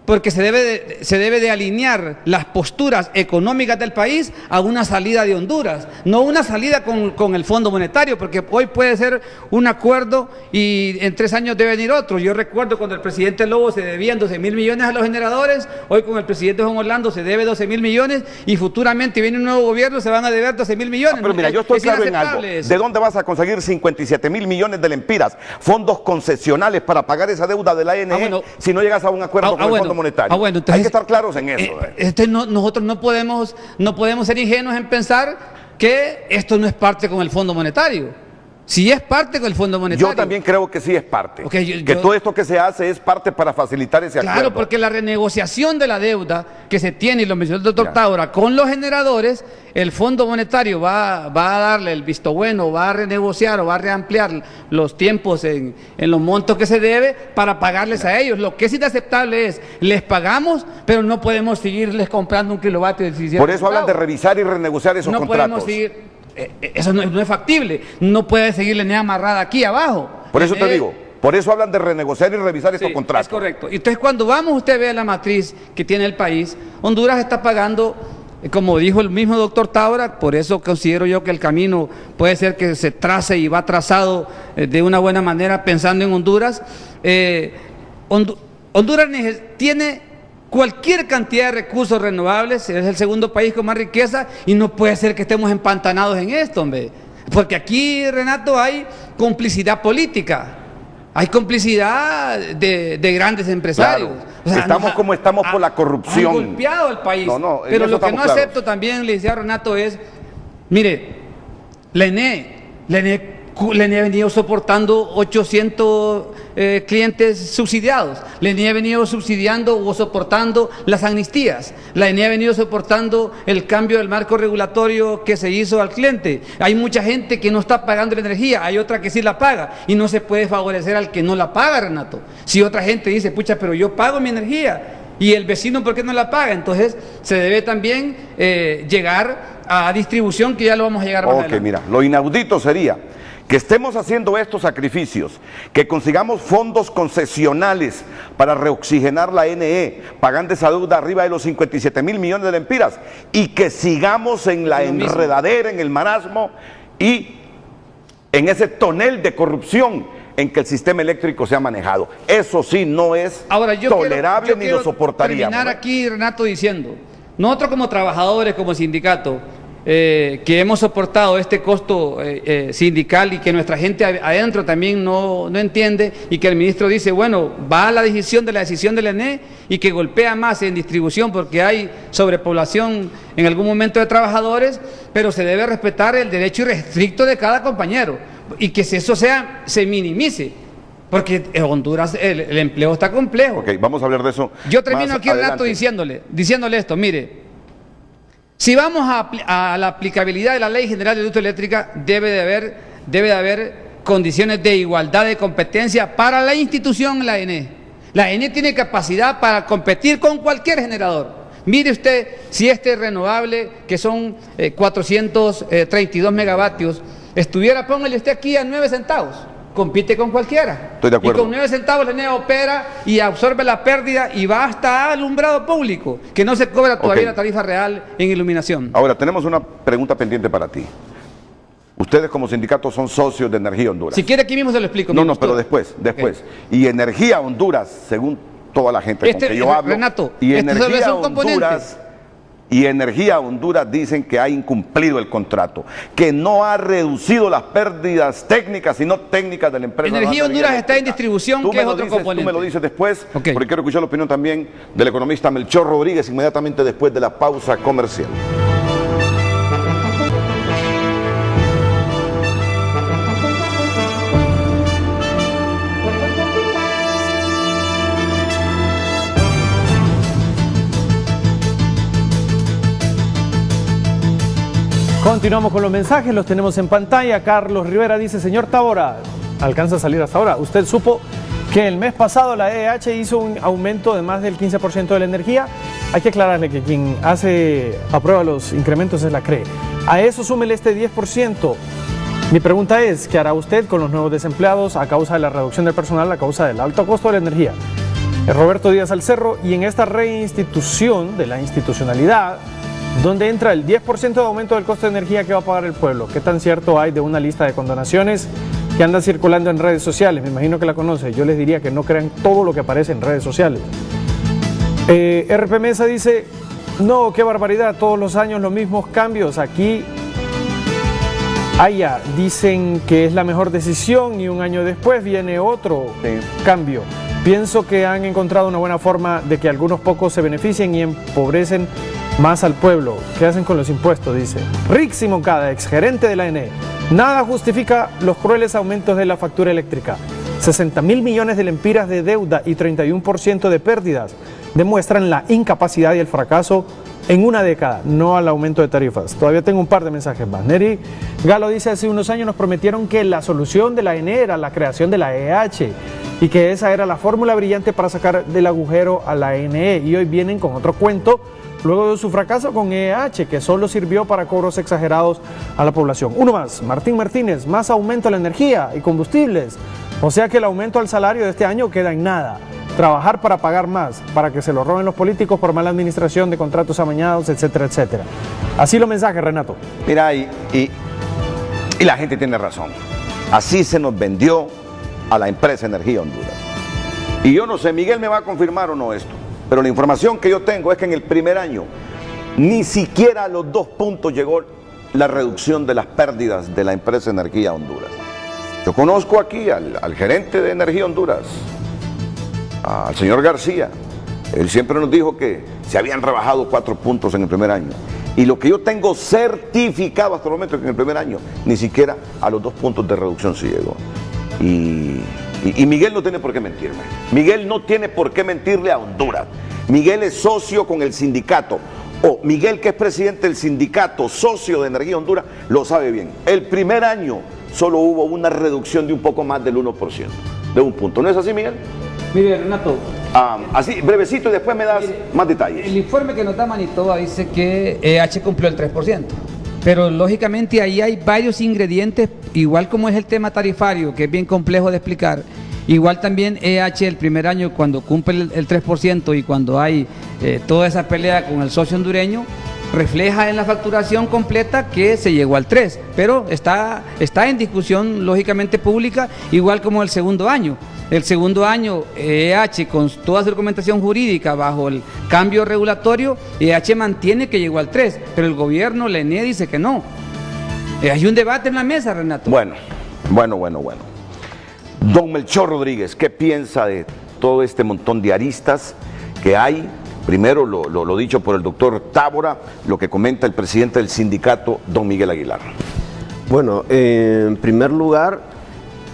porque se debe de alinear las posturas económicas del país a una salida de Honduras, no una salida con el Fondo Monetario, porque hoy puede ser un acuerdo y en 3 años debe venir otro. Yo recuerdo cuando el presidente Lobo se debían 12.000 millones a los generadores, hoy con el presidente Juan Orlando se debe 12.000 millones y futuramente viene un nuevo gobierno, se van a deber 12.000 millones. Pero mira, yo estoy claro en algo. ¿De dónde vas a conseguir 57.000 millones de lempiras? Fondos concesionales para pagar esa deuda de la ANG si no llegas a un acuerdo con el Fondo Monetario. Bueno, entonces, hay que estar claros en eso. Nosotros no podemos ser ingenuos en pensar que esto no es parte con el Fondo Monetario. Si es parte con el Fondo Monetario. Yo también creo que sí es parte. Que todo esto que se hace es parte para facilitar ese acuerdo. Claro, porque la renegociación de la deuda que se tiene, y lo mencionó el doctor Tábora, con los generadores, el Fondo Monetario va a darle el visto bueno, va a renegociar o va a reampliar los tiempos en los montos que se debe para pagarles a ellos. Lo que es inaceptable es, les pagamos, pero no podemos seguirles comprando un kilovatio de 17 Por eso hablan de revisar y renegociar esos contratos. No podemos seguir. Eso no es factible, no puede seguir la ENE amarrada aquí abajo. Por eso te digo, por eso hablan de renegociar y revisar estos contratos. Es correcto. Entonces cuando usted ve la matriz que tiene el país, Honduras está pagando, como dijo el mismo doctor Tábora, por eso considero yo que el camino puede ser que se trace y va trazado de una buena manera pensando en Honduras. Honduras tiene cualquier cantidad de recursos renovables, es el segundo país con más riqueza y no puede ser que estemos empantanados en esto, hombre. Porque aquí, Renato, hay complicidad política, hay complicidad de grandes empresarios. Claro. O sea, estamos como estamos por la corrupción. Han golpeado al país. Pero lo que no acepto también, le decía Renato, es, mire, la ENE ha venido soportando 800 clientes subsidiados. La ENE ha venido subsidiando o soportando las amnistías. La ENE ha venido soportando el cambio del marco regulatorio que se hizo al cliente. Hay mucha gente que no está pagando la energía, hay otra que sí la paga y no se puede favorecer al que no la paga, Renato. Si otra gente dice, pucha, pero yo pago mi energía y el vecino, ¿por qué no la paga? Entonces se debe también llegar a distribución, que ya lo vamos a llegar más adelante. Mira, lo inaudito sería que estemos haciendo estos sacrificios, que consigamos fondos concesionales para reoxigenar la NE, pagando esa deuda arriba de los 57 mil millones de lempiras, y que sigamos en la enredadera, en el marasmo y en ese tonel de corrupción en que el sistema eléctrico se ha manejado. Eso sí no es tolerable ni lo soportaríamos. Terminar aquí, Renato, diciendo, nosotros como trabajadores, como sindicato, que hemos soportado este costo sindical y que nuestra gente adentro también no entiende, y que el ministro dice, bueno, va a la decisión de la ENE y que golpea más en distribución porque hay sobrepoblación en algún momento de trabajadores, pero se debe respetar el derecho irrestricto de cada compañero y que si eso se minimice. Porque en Honduras el empleo está complejo. Ok, vamos a hablar de eso. Yo termino aquí, Renato, diciéndole esto, mire. Si vamos a la aplicabilidad de la Ley General de Industria Eléctrica, debe de haber condiciones de igualdad de competencia para la institución, la ENE. La ENE tiene capacidad para competir con cualquier generador. Mire usted, si este renovable, que son 432 megavatios, estuviera, póngale usted aquí a 9 centavos. Compite con cualquiera. Estoy de acuerdo. Y con 9 centavos la ENE opera y absorbe la pérdida y va hasta alumbrado público, que no se cobra todavía la tarifa real en iluminación. Ahora, tenemos una pregunta pendiente para ti. Ustedes como sindicato son socios de Energía Honduras. Si quiere aquí mismo se lo explico. No, pero después. Okay. Y Energía Honduras, según toda la gente con que yo hablo, Renato, y Energía Honduras dicen que ha incumplido el contrato, que no ha reducido las pérdidas técnicas, sino técnicas de la empresa. Energía Honduras está en distribución, que es otro componente. Tú me lo dices después, porque quiero escuchar la opinión también del economista Melchor Rodríguez inmediatamente después de la pausa comercial. Continuamos con los mensajes, los tenemos en pantalla. Carlos Rivera dice, señor Tábora, alcanza a salir hasta ahora. ¿Usted supo que el mes pasado la EH hizo un aumento de más del 15% de la energía? Hay que aclararle que quien aprueba los incrementos es la CRE. A eso súmele este 10%. Mi pregunta es, ¿qué hará usted con los nuevos desempleados a causa de la reducción del personal, a causa del alto costo de la energía? Roberto Díaz Alcerro, y en esta reinstitución de la institucionalidad, ¿dónde entra el 10% de aumento del costo de energía que va a pagar el pueblo? ¿Qué tan cierto hay de una lista de condonaciones que anda circulando en redes sociales? Me imagino que la conoce. Yo les diría que no crean todo lo que aparece en redes sociales. RP Mesa dice, no, qué barbaridad, todos los años los mismos cambios. Aquí, allá, dicen que es la mejor decisión y un año después viene otro cambio. Pienso que han encontrado una buena forma de que algunos pocos se beneficien y empobrecen más al pueblo. ¿Qué hacen con los impuestos? Dice Rixi Moncada, exgerente de la ENE. Nada justifica los crueles aumentos de la factura eléctrica. 60 mil millones de lempiras de deuda y 31% de pérdidas demuestran la incapacidad y el fracaso en una década, no al aumento de tarifas. Todavía tengo un par de mensajes más. Neri Galo dice, hace unos años nos prometieron que la solución de la ENE era la creación de la EH y que esa era la fórmula brillante para sacar del agujero a la ENE, y hoy vienen con otro cuento luego de su fracaso con EH, que solo sirvió para cobros exagerados a la población. Uno más, Martín Martínez, más aumento a la energía y combustibles, o sea que el aumento al salario de este año queda en nada. Trabajar para pagar más, para que se lo roben los políticos por mala administración de contratos amañados, etcétera, etcétera. Así los mensajes, Renato. Mira, y la gente tiene razón. Así se nos vendió a la empresa Energía Honduras. Y yo no sé, Miguel me va a confirmar o no esto, pero la información que yo tengo es que en el primer año ni siquiera a los 2 puntos llegó la reducción de las pérdidas de la empresa Energía Honduras. Yo conozco aquí al gerente de Energía Honduras, al señor García. Él siempre nos dijo que se habían rebajado 4 puntos en el primer año. Y lo que yo tengo certificado hasta el momento es que en el primer año ni siquiera a los 2 puntos de reducción se llegó. Y Miguel no tiene por qué mentirme. Miguel no tiene por qué mentirle a Honduras. Miguel es socio con el sindicato. Miguel, que es presidente del sindicato, socio de Energía Honduras, lo sabe bien. El primer año solo hubo una reducción de un poco más del 1%, de 1 punto. ¿No es así, Miguel? Mire, Renato. Así, brevecito, y después me das más detalles. El informe que nos da Manitoba dice que EH cumplió el 3%. Pero lógicamente ahí hay varios ingredientes, igual como es el tema tarifario, que es bien complejo de explicar. Igual también EH el primer año, cuando cumple el 3% y cuando hay toda esa pelea con el socio hondureño, refleja en la facturación completa que se llegó al 3%, pero está en discusión lógicamente pública, igual como el segundo año. El segundo año, EH, con toda su documentación jurídica bajo el cambio regulatorio, EH mantiene que llegó al 3%, pero el gobierno, la ENE, dice que no. Hay un debate en la mesa, Renato. Bueno. Don Melchor Rodríguez, ¿qué piensa de todo este montón de aristas que hay? Primero, lo dicho por el doctor Tábora, lo que comenta el presidente del sindicato, don Miguel Aguilar. Bueno, en primer lugar,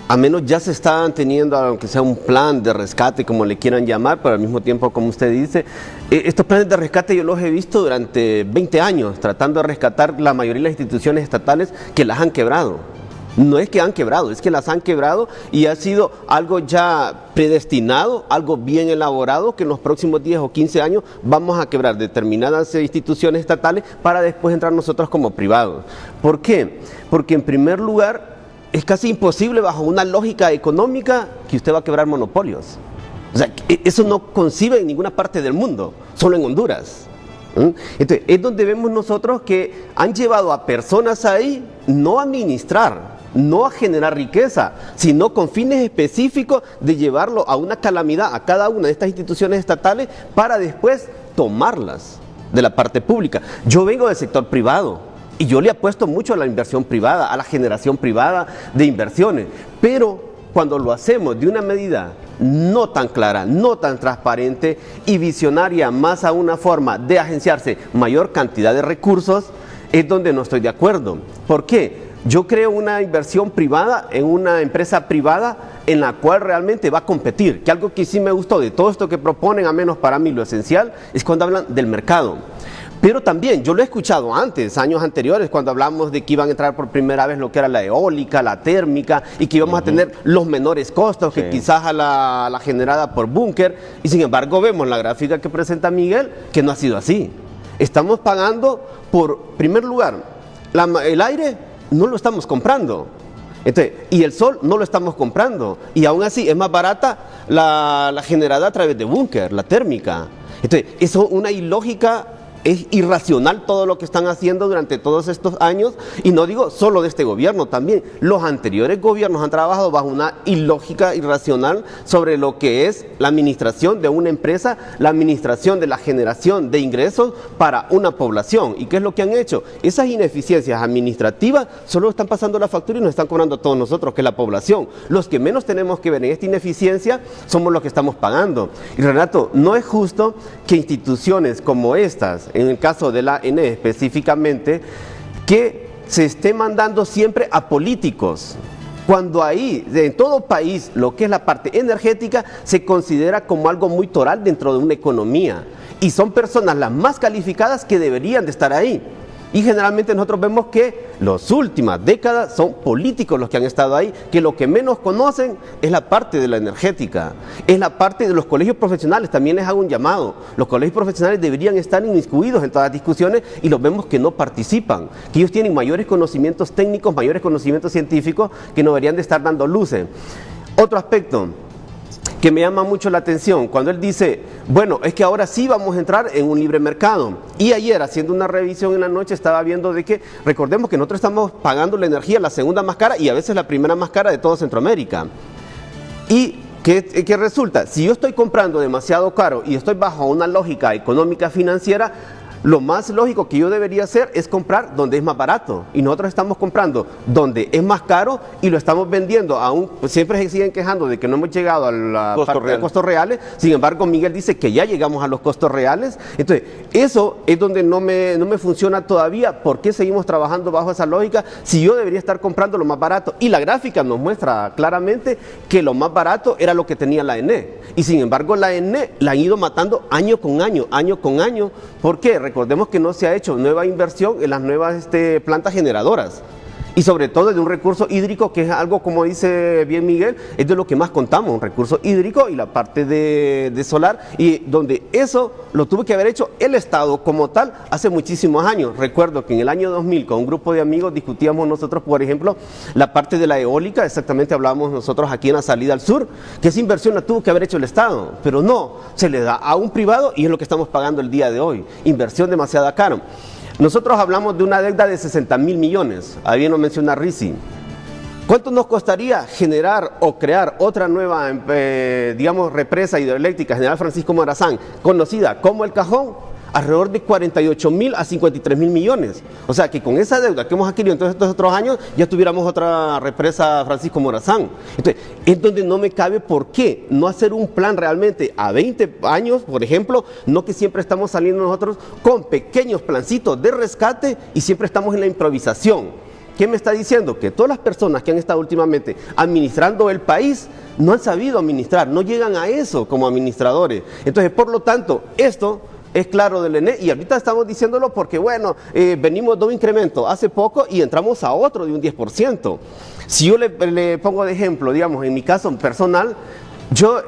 a menos ya se están teniendo, aunque sea un plan de rescate, como le quieran llamar, pero al mismo tiempo, como usted dice, estos planes de rescate yo los he visto durante 20 años, tratando de rescatar la mayoría de las instituciones estatales que las han quebrado. No es que han quebrado, es que las han quebrado y ha sido algo ya predestinado, algo bien elaborado, que en los próximos 10 o 15 años vamos a quebrar determinadas instituciones estatales para después entrar nosotros como privados. ¿Por qué? Porque en primer lugar es casi imposible bajo una lógica económica que usted va a quebrar monopolios. O sea, eso no concibe en ninguna parte del mundo, solo en Honduras. Entonces, es donde vemos nosotros que han llevado a personas ahí no a administrar, no a generar riqueza, sino con fines específicos de llevarlo a una calamidad a cada una de estas instituciones estatales para después tomarlas de la parte pública. Yo vengo del sector privado y yo le apuesto mucho a la inversión privada, a la generación privada de inversiones, pero cuando lo hacemos de una medida no tan clara, no tan transparente y visionaria, más a una forma de agenciarse mayor cantidad de recursos, es donde no estoy de acuerdo. ¿Por qué? Yo creo una inversión privada en una empresa privada en la cual realmente va a competir, que algo que sí me gustó de todo esto que proponen, a menos para mí lo esencial, es cuando hablan del mercado. Pero también, yo lo he escuchado antes, años anteriores, cuando hablamos de que iban a entrar por primera vez lo que era la eólica, la térmica, y que íbamos a tener los menores costos que quizás a la generada por búnker, y sin embargo vemos la gráfica que presenta Miguel, que no ha sido así. Estamos pagando por, primer lugar, el aire no lo estamos comprando. Entonces, y el sol no lo estamos comprando, y aún así es más barata la generada a través de búnker, la térmica. Entonces, eso es una ilógica. Es irracional todo lo que están haciendo durante todos estos años, y no digo solo de este gobierno, también los anteriores gobiernos han trabajado bajo una ilógica irracional sobre lo que es la administración de una empresa, la administración de la generación de ingresos para una población. ¿Y qué es lo que han hecho? Esas ineficiencias administrativas solo están pasando la factura y nos están cobrando a todos nosotros, que es la población. Los que menos tenemos que ver en esta ineficiencia somos los que estamos pagando. Y Renato, no es justo que instituciones como estas, en el caso de la ENE específicamente, que se esté mandando siempre a políticos, cuando ahí, en todo país, lo que es la parte energética se considera como algo muy toral dentro de una economía, y son personas las más calificadas que deberían de estar ahí. Y generalmente nosotros vemos que las últimas décadas son políticos los que han estado ahí, que lo que menos conocen es la parte de la energética, es la parte de los colegios profesionales. También les hago un llamado: los colegios profesionales deberían estar inmiscuidos en todas las discusiones, y los vemos que no participan, que ellos tienen mayores conocimientos técnicos, mayores conocimientos científicos, que no deberían de estar dando luces. Otro aspecto que me llama mucho la atención, cuando él dice, bueno, es que ahora sí vamos a entrar en un libre mercado. Y ayer, haciendo una revisión en la noche, estaba viendo de que, recordemos que nosotros estamos pagando la energía la segunda más cara y a veces la primera más cara de toda Centroamérica. Y ¿qué resulta? Si yo estoy comprando demasiado caro y estoy bajo una lógica económica financiera, lo más lógico que yo debería hacer es comprar donde es más barato, y nosotros estamos comprando donde es más caro y lo estamos vendiendo aún. Pues siempre se siguen quejando de que no hemos llegado a la parte de costos reales. Sin embargo, Miguel dice que ya llegamos a los costos reales. Entonces, eso es donde no me funciona todavía. ¿Por qué seguimos trabajando bajo esa lógica si yo debería estar comprando lo más barato? Y la gráfica nos muestra claramente que lo más barato era lo que tenía la ENE, y sin embargo la ENE la han ido matando año con año, año con año. ¿Por qué? Recordemos que no se ha hecho nueva inversión en las nuevas plantas generadoras. Y sobre todo de un recurso hídrico que es algo, como dice bien Miguel, es de lo que más contamos, un recurso hídrico y la parte de solar, y donde eso lo tuvo que haber hecho el Estado como tal hace muchísimos años. Recuerdo que en el año 2000 con un grupo de amigos discutíamos nosotros, por ejemplo, la parte de la eólica, exactamente hablábamos nosotros aquí en la salida al sur, que esa inversión la tuvo que haber hecho el Estado, pero no, se le da a un privado y es lo que estamos pagando el día de hoy, inversión demasiado cara. Nosotros hablamos de una deuda de 60.000 millones, ahí bien lo menciona Rizzi. ¿Cuánto nos costaría generar o crear otra nueva, digamos, represa hidroeléctrica, General Francisco Morazán, conocida como El Cajón? Alrededor de 48.000 a 53.000 millones. O sea que con esa deuda que hemos adquirido en todos estos otros años, ya tuviéramos otra represa Francisco Morazán. Entonces, es donde no me cabe por qué no hacer un plan realmente a 20 años, por ejemplo, no que siempre estamos saliendo nosotros con pequeños plancitos de rescate y siempre estamos en la improvisación. ¿Qué me está diciendo? Que todas las personas que han estado últimamente administrando el país no han sabido administrar, no llegan a eso como administradores. Entonces, por lo tanto, esto es claro del ENE y ahorita estamos diciéndolo porque, bueno, venimos de un incremento hace poco y entramos a otro de un 10%. Si yo le pongo de ejemplo, digamos, en mi caso personal, yo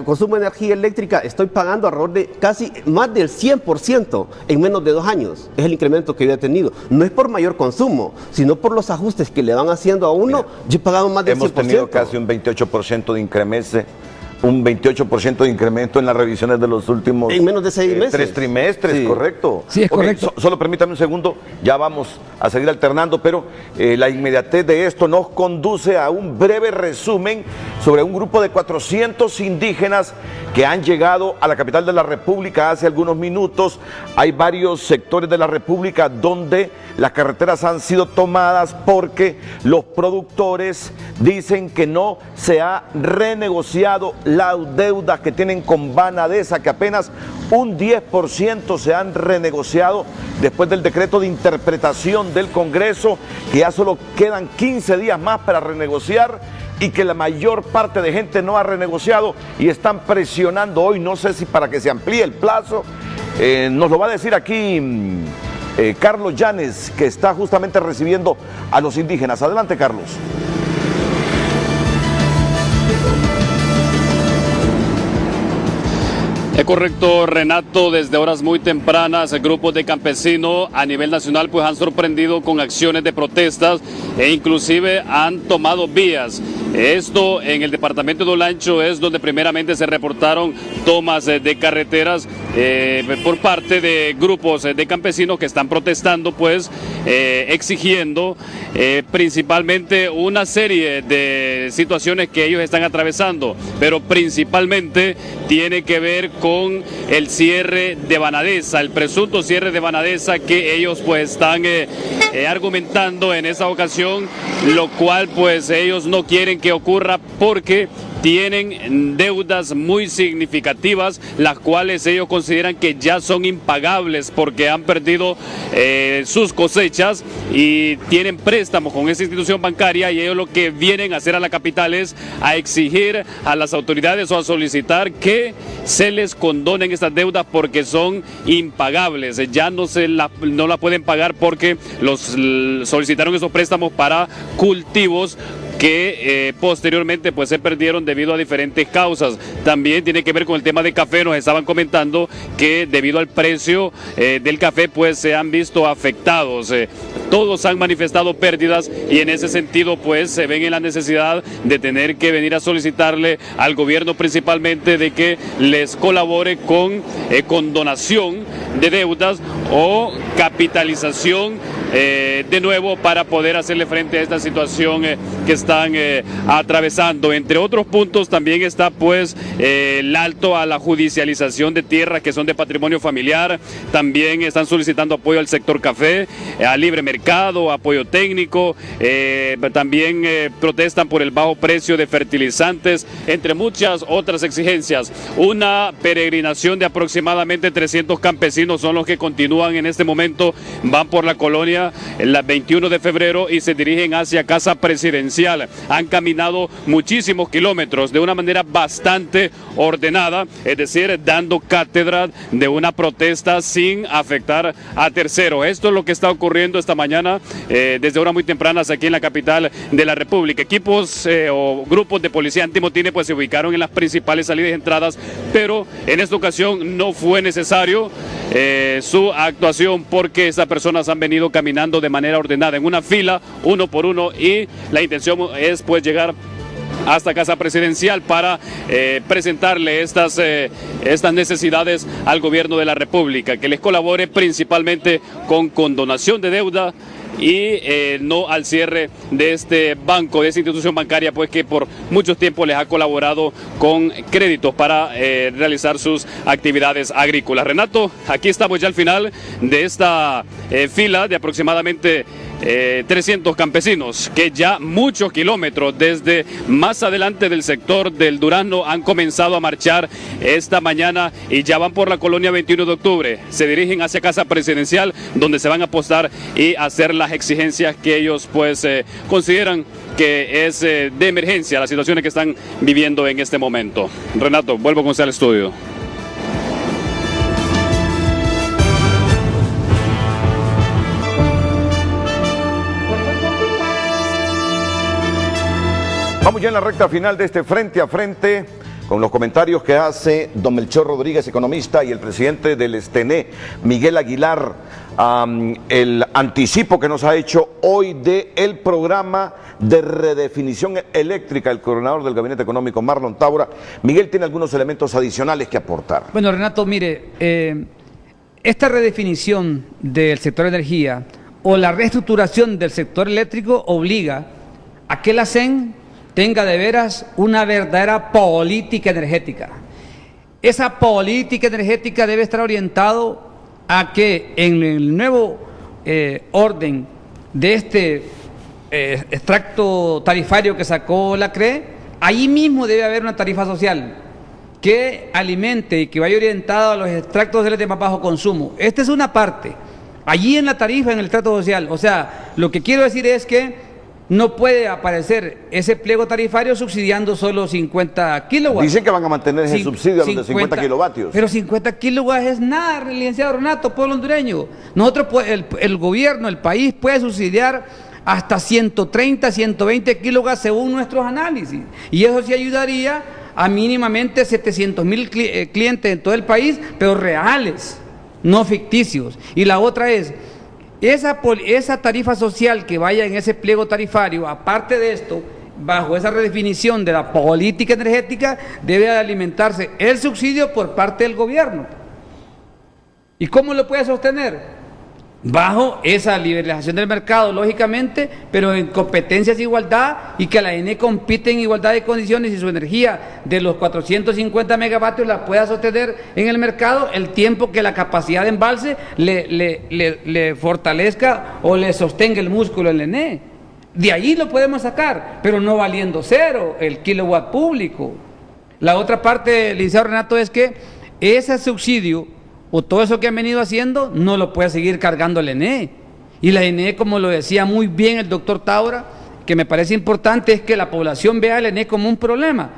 consumo de energía eléctrica estoy pagando alrededor de casi más del 100% en menos de 2 años. Es el incremento que yo he tenido. No es por mayor consumo, sino por los ajustes que le van haciendo a uno. Mira, yo he pagado más del 100%. Hemos tenido casi un 28% de incremento. Un 28% de incremento en las revisiones de los últimos... En menos de 6 meses. 3 trimestres, sí. Correcto. Sí, es correcto. Solo permítame un segundo, ya vamos a seguir alternando, pero la inmediatez de esto nos conduce a un breve resumen sobre un grupo de 400 indígenas que han llegado a la capital de la República hace algunos minutos. Hay varios sectores de la República donde las carreteras han sido tomadas porque los productores dicen que no se ha renegociado las deudas que tienen con Banadesa, que apenas un 10% se han renegociado después del decreto de interpretación del Congreso, que ya solo quedan 15 días más para renegociar y que la mayor parte de gente no ha renegociado y están presionando hoy, no sé si para que se amplíe el plazo, nos lo va a decir aquí Carlos Llanes, que está justamente recibiendo a los indígenas. Adelante, Carlos. Es correcto, Renato, desde horas muy tempranas grupos de campesinos a nivel nacional pues han sorprendido con acciones de protestas e inclusive han tomado vías. Esto en el departamento de Olancho es donde primeramente se reportaron tomas de carreteras por parte de grupos de campesinos que están protestando, pues exigiendo principalmente una serie de situaciones que ellos están atravesando, pero principalmente tiene que ver con el cierre de Banadesa, el presunto cierre de Banadesa que ellos pues están argumentando en esa ocasión, lo cual pues ellos no quieren que ocurra porque tienen deudas muy significativas, las cuales ellos consideran que ya son impagables porque han perdido sus cosechas y tienen préstamos con esa institución bancaria, y ellos lo que vienen a hacer a la capital es a exigir a las autoridades o a solicitar que se les condonen estas deudas porque son impagables, ya no la pueden pagar porque solicitaron esos préstamos para cultivos que posteriormente pues se perdieron debido a diferentes causas. También tiene que ver con el tema de café. Nos estaban comentando que debido al precio del café pues se han visto afectados. Todos han manifestado pérdidas y en ese sentido pues se ven en la necesidad de tener que venir a solicitarle al gobierno principalmente de que les colabore con condonación de deudas o capitalización de nuevo para poder hacerle frente a esta situación que están atravesando. Entre otros puntos también está pues el alto a la judicialización de tierras que son de patrimonio familiar. También están solicitando apoyo al sector café, al libre mercado, apoyo técnico. También protestan por el bajo precio de fertilizantes, entre muchas otras exigencias. Una peregrinación de aproximadamente 300 campesinos son los que continúan en este momento, van por la colonia el 21 de febrero y se dirigen hacia Casa Presidencial. Han caminado muchísimos kilómetros de una manera bastante ordenada, es decir, dando cátedra de una protesta sin afectar a terceros. Esto es lo que está ocurriendo esta mañana desde horas muy tempranas aquí en la capital de la República. Equipos o grupos de policía antimotines pues se ubicaron en las principales salidas y entradas, pero en esta ocasión no fue necesario su actuación porque estas personas han venido caminando de manera ordenada en una fila, uno por uno, y la intención es pues llegar hasta Casa Presidencial para presentarle estas necesidades al gobierno de la República, que les colabore principalmente con condonación de deuda y no al cierre de este banco, de esta institución bancaria, pues que por mucho tiempo les ha colaborado con créditos para realizar sus actividades agrícolas. Renato, aquí estamos ya al final de esta fila de aproximadamente 300 campesinos que ya muchos kilómetros desde más adelante del sector del Durazno han comenzado a marchar esta mañana y ya van por la colonia 21 de octubre. Se dirigen hacia Casa Presidencial, donde se van a postar y hacer las exigencias que ellos pues consideran que es de emergencia las situaciones que están viviendo en este momento. Renato, vuelvo con usted al estudio. Vamos ya en la recta final de este Frente a Frente con los comentarios que hace don Melchor Rodríguez, economista, y el presidente del STENE, Miguel Aguilar, el anticipo que nos ha hecho hoy del programa de redefinición eléctrica, el coordinador del Gabinete Económico, Marlon Taura. Miguel tiene algunos elementos adicionales que aportar. Bueno, Renato, mire, esta redefinición del sector energía o la reestructuración del sector eléctrico obliga a que la CEN tenga de veras una verdadera política energética. Esa política energética debe estar orientado a que en el nuevo orden de este extracto tarifario que sacó la CRE, allí mismo debe haber una tarifa social que alimente y que vaya orientada a los extractos de más bajo consumo. Esta es una parte. Allí en la tarifa, en el extracto social, o sea, lo que quiero decir es que no puede aparecer ese pliego tarifario subsidiando solo 50 kilowatts. Dicen que van a mantener ese subsidio a los de 50 kilovatios. Pero 50 kilowatts es nada, licenciado Renato, pueblo hondureño. Nosotros, el gobierno, el país puede subsidiar hasta 130, 120 kilowatts según nuestros análisis. Y eso sí ayudaría a mínimamente 700,000 clientes en todo el país, pero reales, no ficticios. Y la otra es, esa tarifa social que vaya en ese pliego tarifario, aparte de esto, bajo esa redefinición de la política energética, debe alimentarse el subsidio por parte del gobierno. ¿Y cómo lo puede sostener? Bajo esa liberalización del mercado, lógicamente, pero en competencias de igualdad, y que la ENE compite en igualdad de condiciones y su energía de los 450 megavatios la pueda sostener en el mercado el tiempo que la capacidad de embalse le fortalezca o le sostenga el músculo en la ENE. De ahí lo podemos sacar, pero no valiendo cero el kilowatt público. La otra parte, licenciado Renato, es que ese subsidio o todo eso que han venido haciendo no lo puede seguir cargando el ENE. Y la ENE, como lo decía muy bien el doctor Taura, que me parece importante, es que la población vea al ENE como un problema.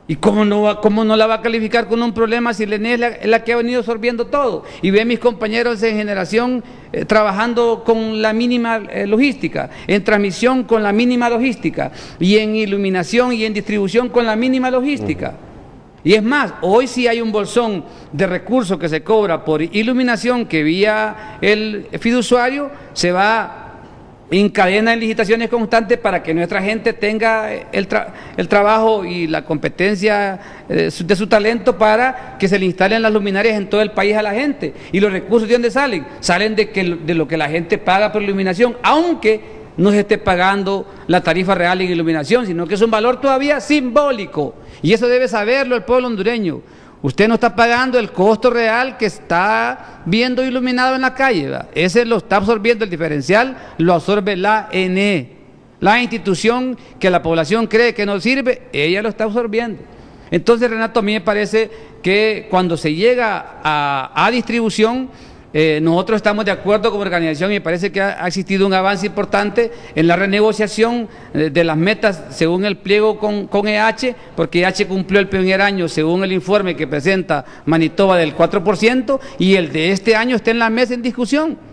¿Y cómo no la va a calificar con un problema si el ENE es la que ha venido absorbiendo todo? Y ve a mis compañeros en generación trabajando con la mínima logística, en transmisión con la mínima logística, y en iluminación y en distribución con la mínima logística. Y es más, hoy sí hay un bolsón de recursos que se cobra por iluminación que vía el fiduciario se va en cadena de licitaciones constantes para que nuestra gente tenga el trabajo y la competencia de su talento para que se le instalen las luminarias en todo el país a la gente. ¿Y los recursos de dónde salen? Salen de lo que la gente paga por iluminación, aunque no se esté pagando la tarifa real en iluminación, sino que es un valor todavía simbólico. Y eso debe saberlo el pueblo hondureño. Usted no está pagando el costo real que está viendo iluminado en la calle, ¿verdad? Ese lo está absorbiendo el diferencial, lo absorbe la ENE. La institución que la población cree que no sirve, ella lo está absorbiendo. Entonces, Renato, a mí me parece que cuando se llega a distribución, Nosotros estamos de acuerdo como organización y me parece que ha existido un avance importante en la renegociación de las metas según el pliego con EH, porque EH cumplió el primer año según el informe que presenta Manitoba del 4% y el de este año está en la mesa en discusión.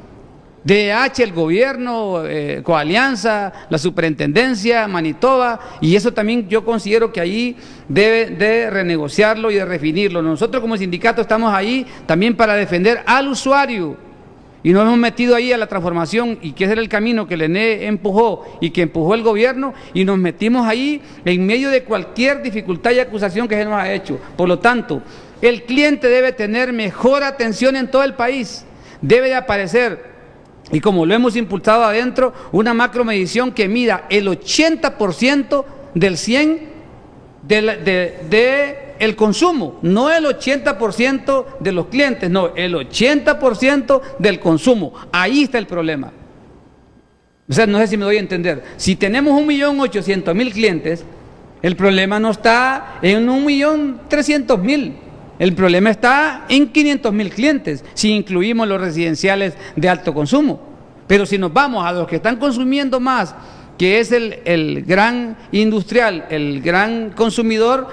DH, el gobierno, Coalianza, la superintendencia, Manitoba, y eso también yo considero que ahí debe de renegociarlo y de refinirlo. Nosotros como sindicato estamos ahí también para defender al usuario y nos hemos metido ahí a la transformación y que ese era el camino que el ENE empujó y que empujó el gobierno y nos metimos ahí en medio de cualquier dificultad y acusación que se nos ha hecho. Por lo tanto, el cliente debe tener mejor atención en todo el país, debe de aparecer. Y como lo hemos impulsado adentro, una macromedición que mida el 80% del 100% del consumo, no el 80% de los clientes, no, el 80% del consumo. Ahí está el problema. O sea, no sé si me doy a entender. Si tenemos 1.800.000 clientes, el problema no está en 1.300.000. El problema está en 500.000 clientes, si incluimos los residenciales de alto consumo. Pero si nos vamos a los que están consumiendo más, que es el gran industrial, el gran consumidor,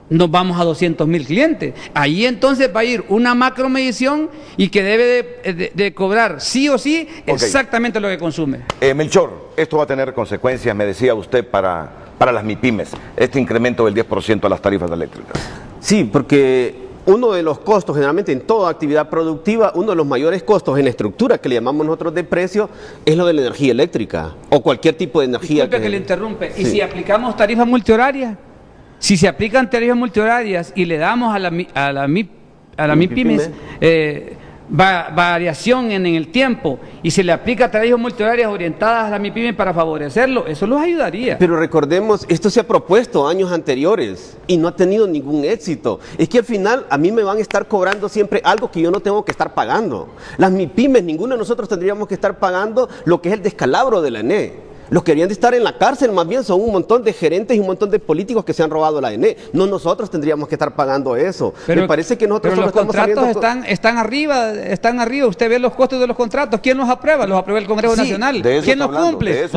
nos vamos a 200.000 clientes. Ahí entonces va a ir una macromedición y que debe de cobrar sí o sí exactamente lo que consume. Melchor, esto va a tener consecuencias, me decía usted, para las MIPYMES, este incremento del 10% a las tarifas eléctricas. Sí, porque uno de los costos, generalmente en toda actividad productiva, uno de los mayores costos en la estructura que le llamamos nosotros de precio, es lo de la energía eléctrica o cualquier tipo de energía. Disculpe que le interrumpe. Sí. ¿Y si aplicamos tarifas multihorarias? Si se aplican tarifas multihorarias y le damos a la MIPYMES variación en el tiempo y se le aplica tarifas multihorarias orientadas a la MIPYME para favorecerlo, eso los ayudaría. Pero recordemos, esto se ha propuesto años anteriores y no ha tenido ningún éxito. Es que al final a mí me van a estar cobrando siempre algo que yo no tengo que estar pagando. Las MIPYMES, ninguno de nosotros tendríamos que estar pagando lo que es el descalabro de la ENE. Los que deberían de estar en la cárcel más bien son un montón de gerentes y un montón de políticos que se han robado la ENE. No nosotros tendríamos que estar pagando eso. Me parece que nosotros pero los contratos están arriba. Usted ve los costos de los contratos. ¿Quién los aprueba? Los aprueba el Congreso Nacional. ¿Quién los cumple?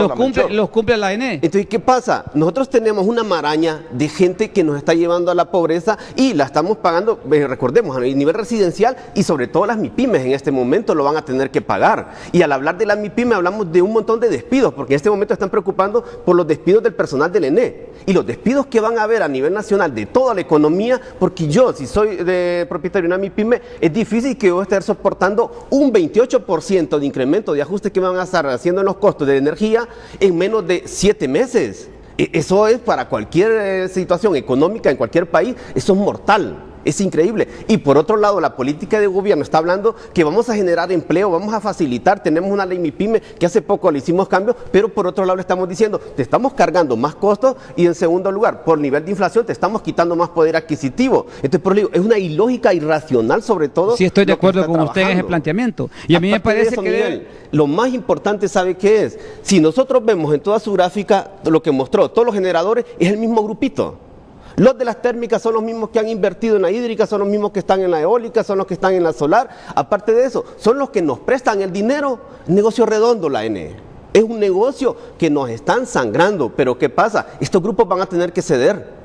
Los cumple la ENE. Entonces, ¿qué pasa? Nosotros tenemos una maraña de gente que nos está llevando a la pobreza y la estamos pagando, recordemos, a nivel residencial y sobre todo las MIPYMES en este momento lo van a tener que pagar. Y al hablar de la MIPYME hablamos de un montón de despidos, porque en este momento están preocupando por los despidos del personal del ENE y los despidos que van a haber a nivel nacional de toda la economía, porque yo, si soy propietario de una MIPYME, es difícil que yo esté soportando un 28% de incremento de ajuste que van a estar haciendo en los costos de energía en menos de 7 meses. Eso es para cualquier situación económica en cualquier país, eso es mortal. Es increíble. Y por otro lado, la política de gobierno está hablando que vamos a generar empleo, vamos a facilitar, tenemos una ley MIPYME que hace poco le hicimos cambios, pero por otro lado le estamos diciendo, te estamos cargando más costos y en segundo lugar, por nivel de inflación, te estamos quitando más poder adquisitivo. Entonces, por eso, es una ilógica irracional sobre todo. Sí, estoy de acuerdo con usted en ese planteamiento. Y a mí me parece que Miguel, lo más importante, ¿sabe qué es? Si nosotros vemos en toda su gráfica lo que mostró, todos los generadores, es el mismo grupito. Los de las térmicas son los mismos que han invertido en la hídrica, son los mismos que están en la eólica, son los que están en la solar. Aparte de eso, son los que nos prestan el dinero. Negocio redondo la ENE. Es un negocio que nos están sangrando. Pero ¿qué pasa? Estos grupos van a tener que ceder,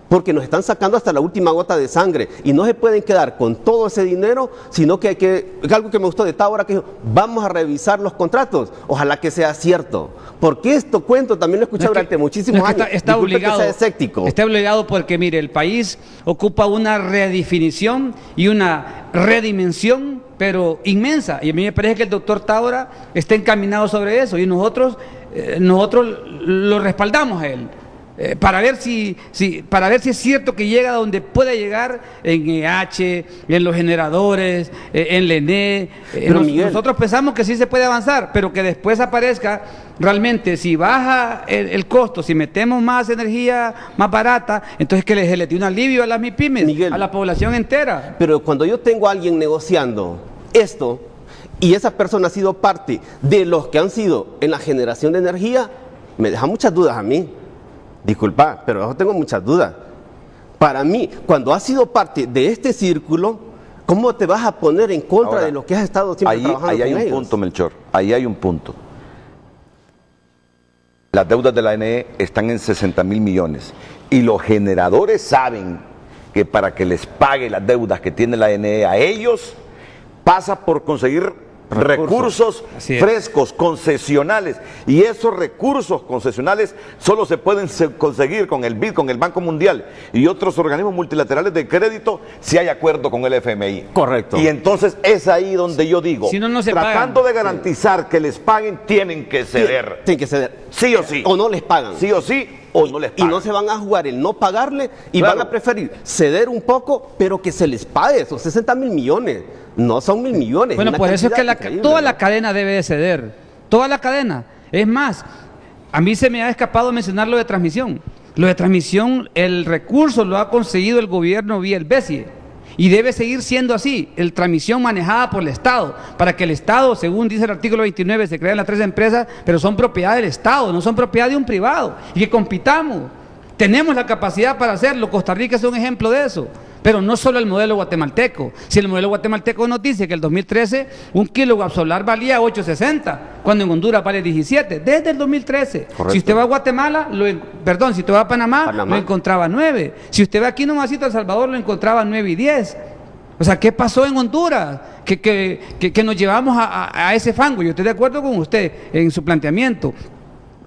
porque nos están sacando hasta la última gota de sangre y no se pueden quedar con todo ese dinero, sino que hay que, algo que me gustó de Tábora, que dijo, vamos a revisar los contratos, ojalá que sea cierto, porque esto cuento también lo he escuchado durante muchísimos años. Está obligado, está obligado porque mire, el país ocupa una redefinición y una redimensión, pero inmensa, y a mí me parece que el doctor Tábora está encaminado sobre eso y nosotros lo respaldamos a él. Para ver si es cierto que llega donde pueda llegar en EH, en los generadores, en la ENE. Nosotros pensamos que sí se puede avanzar, pero que después aparezca realmente, si baja el costo, si metemos más energía más barata, entonces que se le dé un alivio a las MIPYMES, Miguel, a la población entera. Pero cuando yo tengo a alguien negociando esto y esa persona ha sido parte de los que han sido en la generación de energía, me deja muchas dudas a mí. Disculpa, pero yo tengo muchas dudas. Para mí, cuando ha sido parte de este círculo, ¿Cómo te vas a poner en contra de lo que has estado siempre trabajando ahí hay con un ellos? punto, Melchor, ahí hay un punto. Las deudas de la ANE están en 60.000 millones y los generadores saben que para que les pague las deudas que tiene la ANE a ellos, pasa por conseguir recursos frescos, concesionales, y esos recursos concesionales solo se pueden conseguir con el BID, con el Banco Mundial y otros organismos multilaterales de crédito si hay acuerdo con el FMI. Correcto. Y entonces es ahí donde yo digo, Si no se tratando pagan. de garantizar que les paguen, tienen que ceder. Tienen que ceder. Sí o sí. O no les pagan. Sí o sí, o no les Y pagan. no se van a jugar el no pagarle y Claro. van a preferir ceder un poco, pero que se les pague esos 60.000 millones. No son 1.000 millones. Bueno, una por eso es que cantidad increíble, toda ¿no? la cadena debe de ceder. Toda la cadena. Es más, a mí se me ha escapado mencionar lo de transmisión. Lo de transmisión, el recurso lo ha conseguido el gobierno vía el BESIE. Y debe seguir siendo así, el transmisión manejada por el Estado, para que el Estado, según dice el artículo 29, se crean las 3 empresas, pero son propiedad del Estado, no son propiedad de un privado. Y que compitamos. Tenemos la capacidad para hacerlo. Costa Rica es un ejemplo de eso. Pero no solo el modelo guatemalteco. Si el modelo guatemalteco nos dice que el 2013 un kilowatt solar valía 8.60, cuando en Honduras vale 17, desde el 2013. Correcto. Si usted va a Guatemala, si usted va a Panamá, lo encontraba 9. Si usted va aquí nomásito a El Salvador, lo encontraba 9 y 10. O sea, ¿qué pasó en Honduras? Que nos llevamos a ese fango. Yo estoy de acuerdo con usted en su planteamiento.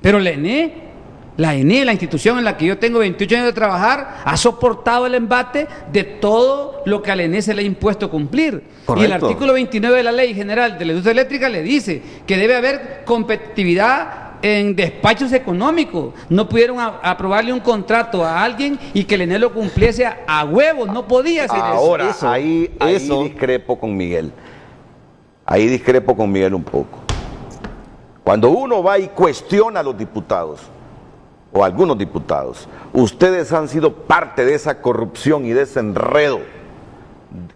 Pero la ENE, la institución en la que yo tengo 28 años de trabajar, ha soportado el embate de todo lo que a la ENE se le ha impuesto cumplir. Correcto. Y el artículo 29 de la Ley General de la Industria Eléctrica le dice que debe haber competitividad en despachos económicos. No pudieron aprobarle un contrato a alguien y que el ENE lo cumpliese a huevos. No podía hacer Ahora, eso. ahí discrepo con Miguel. Ahí discrepo con Miguel un poco. Cuando uno va y cuestiona a los diputados, o algunos diputados, ustedes han sido parte de esa corrupción y de ese enredo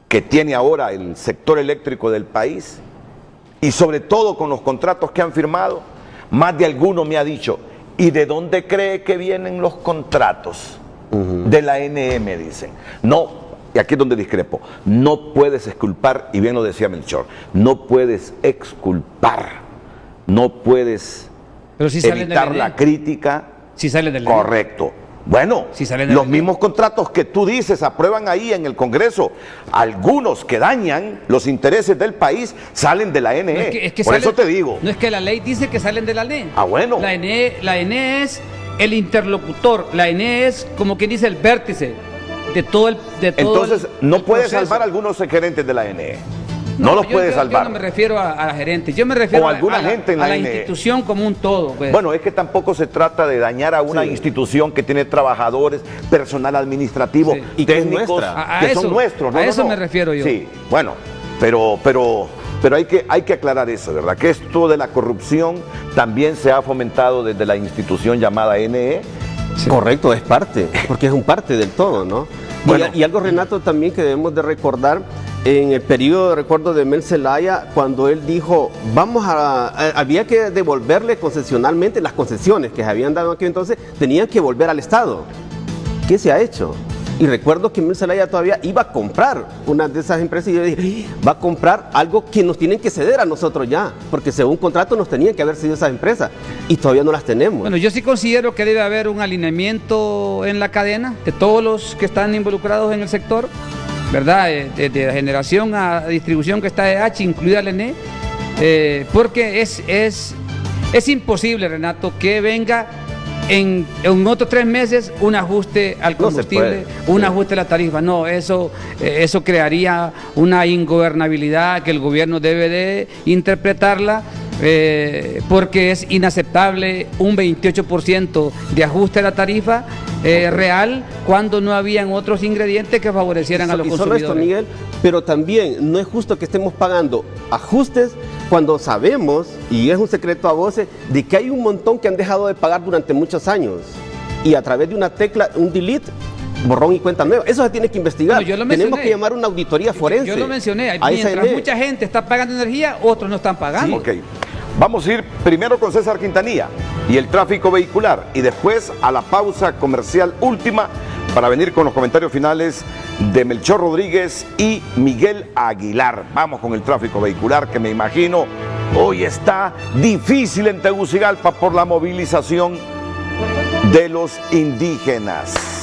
que tiene ahora el sector eléctrico del país, y sobre todo con los contratos que han firmado. Más de alguno me ha dicho, ¿y de dónde cree que vienen los contratos? De la NM, dicen. No, y aquí es donde discrepo, no puedes exculpar, y bien lo decía Melchor, no puedes exculpar, no puedes Pero si salen evitar del la ENE. crítica. Si sale del Correcto. Bueno, Si salen del los ENE. mismos contratos que tú dices aprueban ahí en el Congreso, algunos que dañan los intereses del país salen de la NE. No, es que Por sale- eso te digo. No es que la ley dice que salen de la ley. Ah, bueno. La ENE es el interlocutor. La ENE es como quien dice el vértice de todo el. Entonces, no el puedes proceso. salvar a algunos gerentes de la NE. No los puedes salvar. Yo no me refiero a la gerente, yo me refiero O a alguna gente en la la NE. institución como un todo. Pues. Bueno, es que tampoco se trata de dañar a una institución que tiene trabajadores, personal administrativo, Sí. Y que es técnicos nuestra. que son nuestros. a eso me refiero yo. Sí, bueno, pero hay que aclarar eso, ¿verdad? Que esto de la corrupción también se ha fomentado desde la institución llamada NE. Correcto, es parte, porque es un parte del todo, ¿no? Bueno. Y algo, Renato, también que debemos de recordar, en el periodo de recuerdo de Mel Zelaya, cuando él dijo, había que devolverle concesionalmente las concesiones que se habían dado aquí entonces, tenían que volver al Estado. ¿Qué se ha hecho? Y recuerdo que Mel Zelaya todavía iba a comprar una de esas empresas y yo dije, va a comprar algo que nos tienen que ceder a nosotros ya, porque según contrato nos tenían que haber cedido esas empresas y todavía no las tenemos. Bueno, yo sí considero que debe haber un alineamiento en la cadena de todos los que están involucrados en el sector, ¿verdad? De generación a distribución que está EH, incluida la ENE, porque es imposible, Renato, que venga en otros 3 meses un ajuste al combustible, un ajuste a la tarifa. No, eso crearía una ingobernabilidad que el gobierno debe de interpretarla, porque es inaceptable un 28% de ajuste a la tarifa real cuando no habían otros ingredientes que favorecieran a los y solo consumidores. esto, Miguel, pero también no es justo que estemos pagando ajustes cuando sabemos, y es un secreto a voces, de que hay un montón que han dejado de pagar durante muchos años y a través de una tecla, un delete, borrón y cuenta nueva. Eso se tiene que investigar. Bueno, yo lo Tenemos mencioné. que llamar una auditoría forense. Yo lo mencioné, a esa mientras ENE. mucha gente está pagando energía, otros no están pagando. Ok, vamos a ir primero con César Quintanilla y el tráfico vehicular y después a la pausa comercial última para venir con los comentarios finales de Melchor Rodríguez y Miguel Aguilar. Vamos con el tráfico vehicular, que me imagino hoy está difícil en Tegucigalpa por la movilización de los indígenas.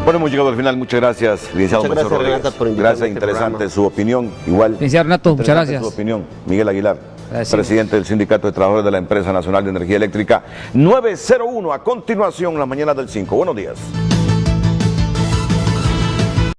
Bueno, hemos llegado al final. Muchas gracias, licenciado Melchor Rodríguez. Gracias, interesante su opinión. Igual. Licenciado Renato, muchas gracias. Su opinión. Miguel Aguilar, gracias. Presidente del Sindicato de Trabajadores de la Empresa Nacional de Energía Eléctrica. 901, a continuación, la mañana del 5. Buenos días.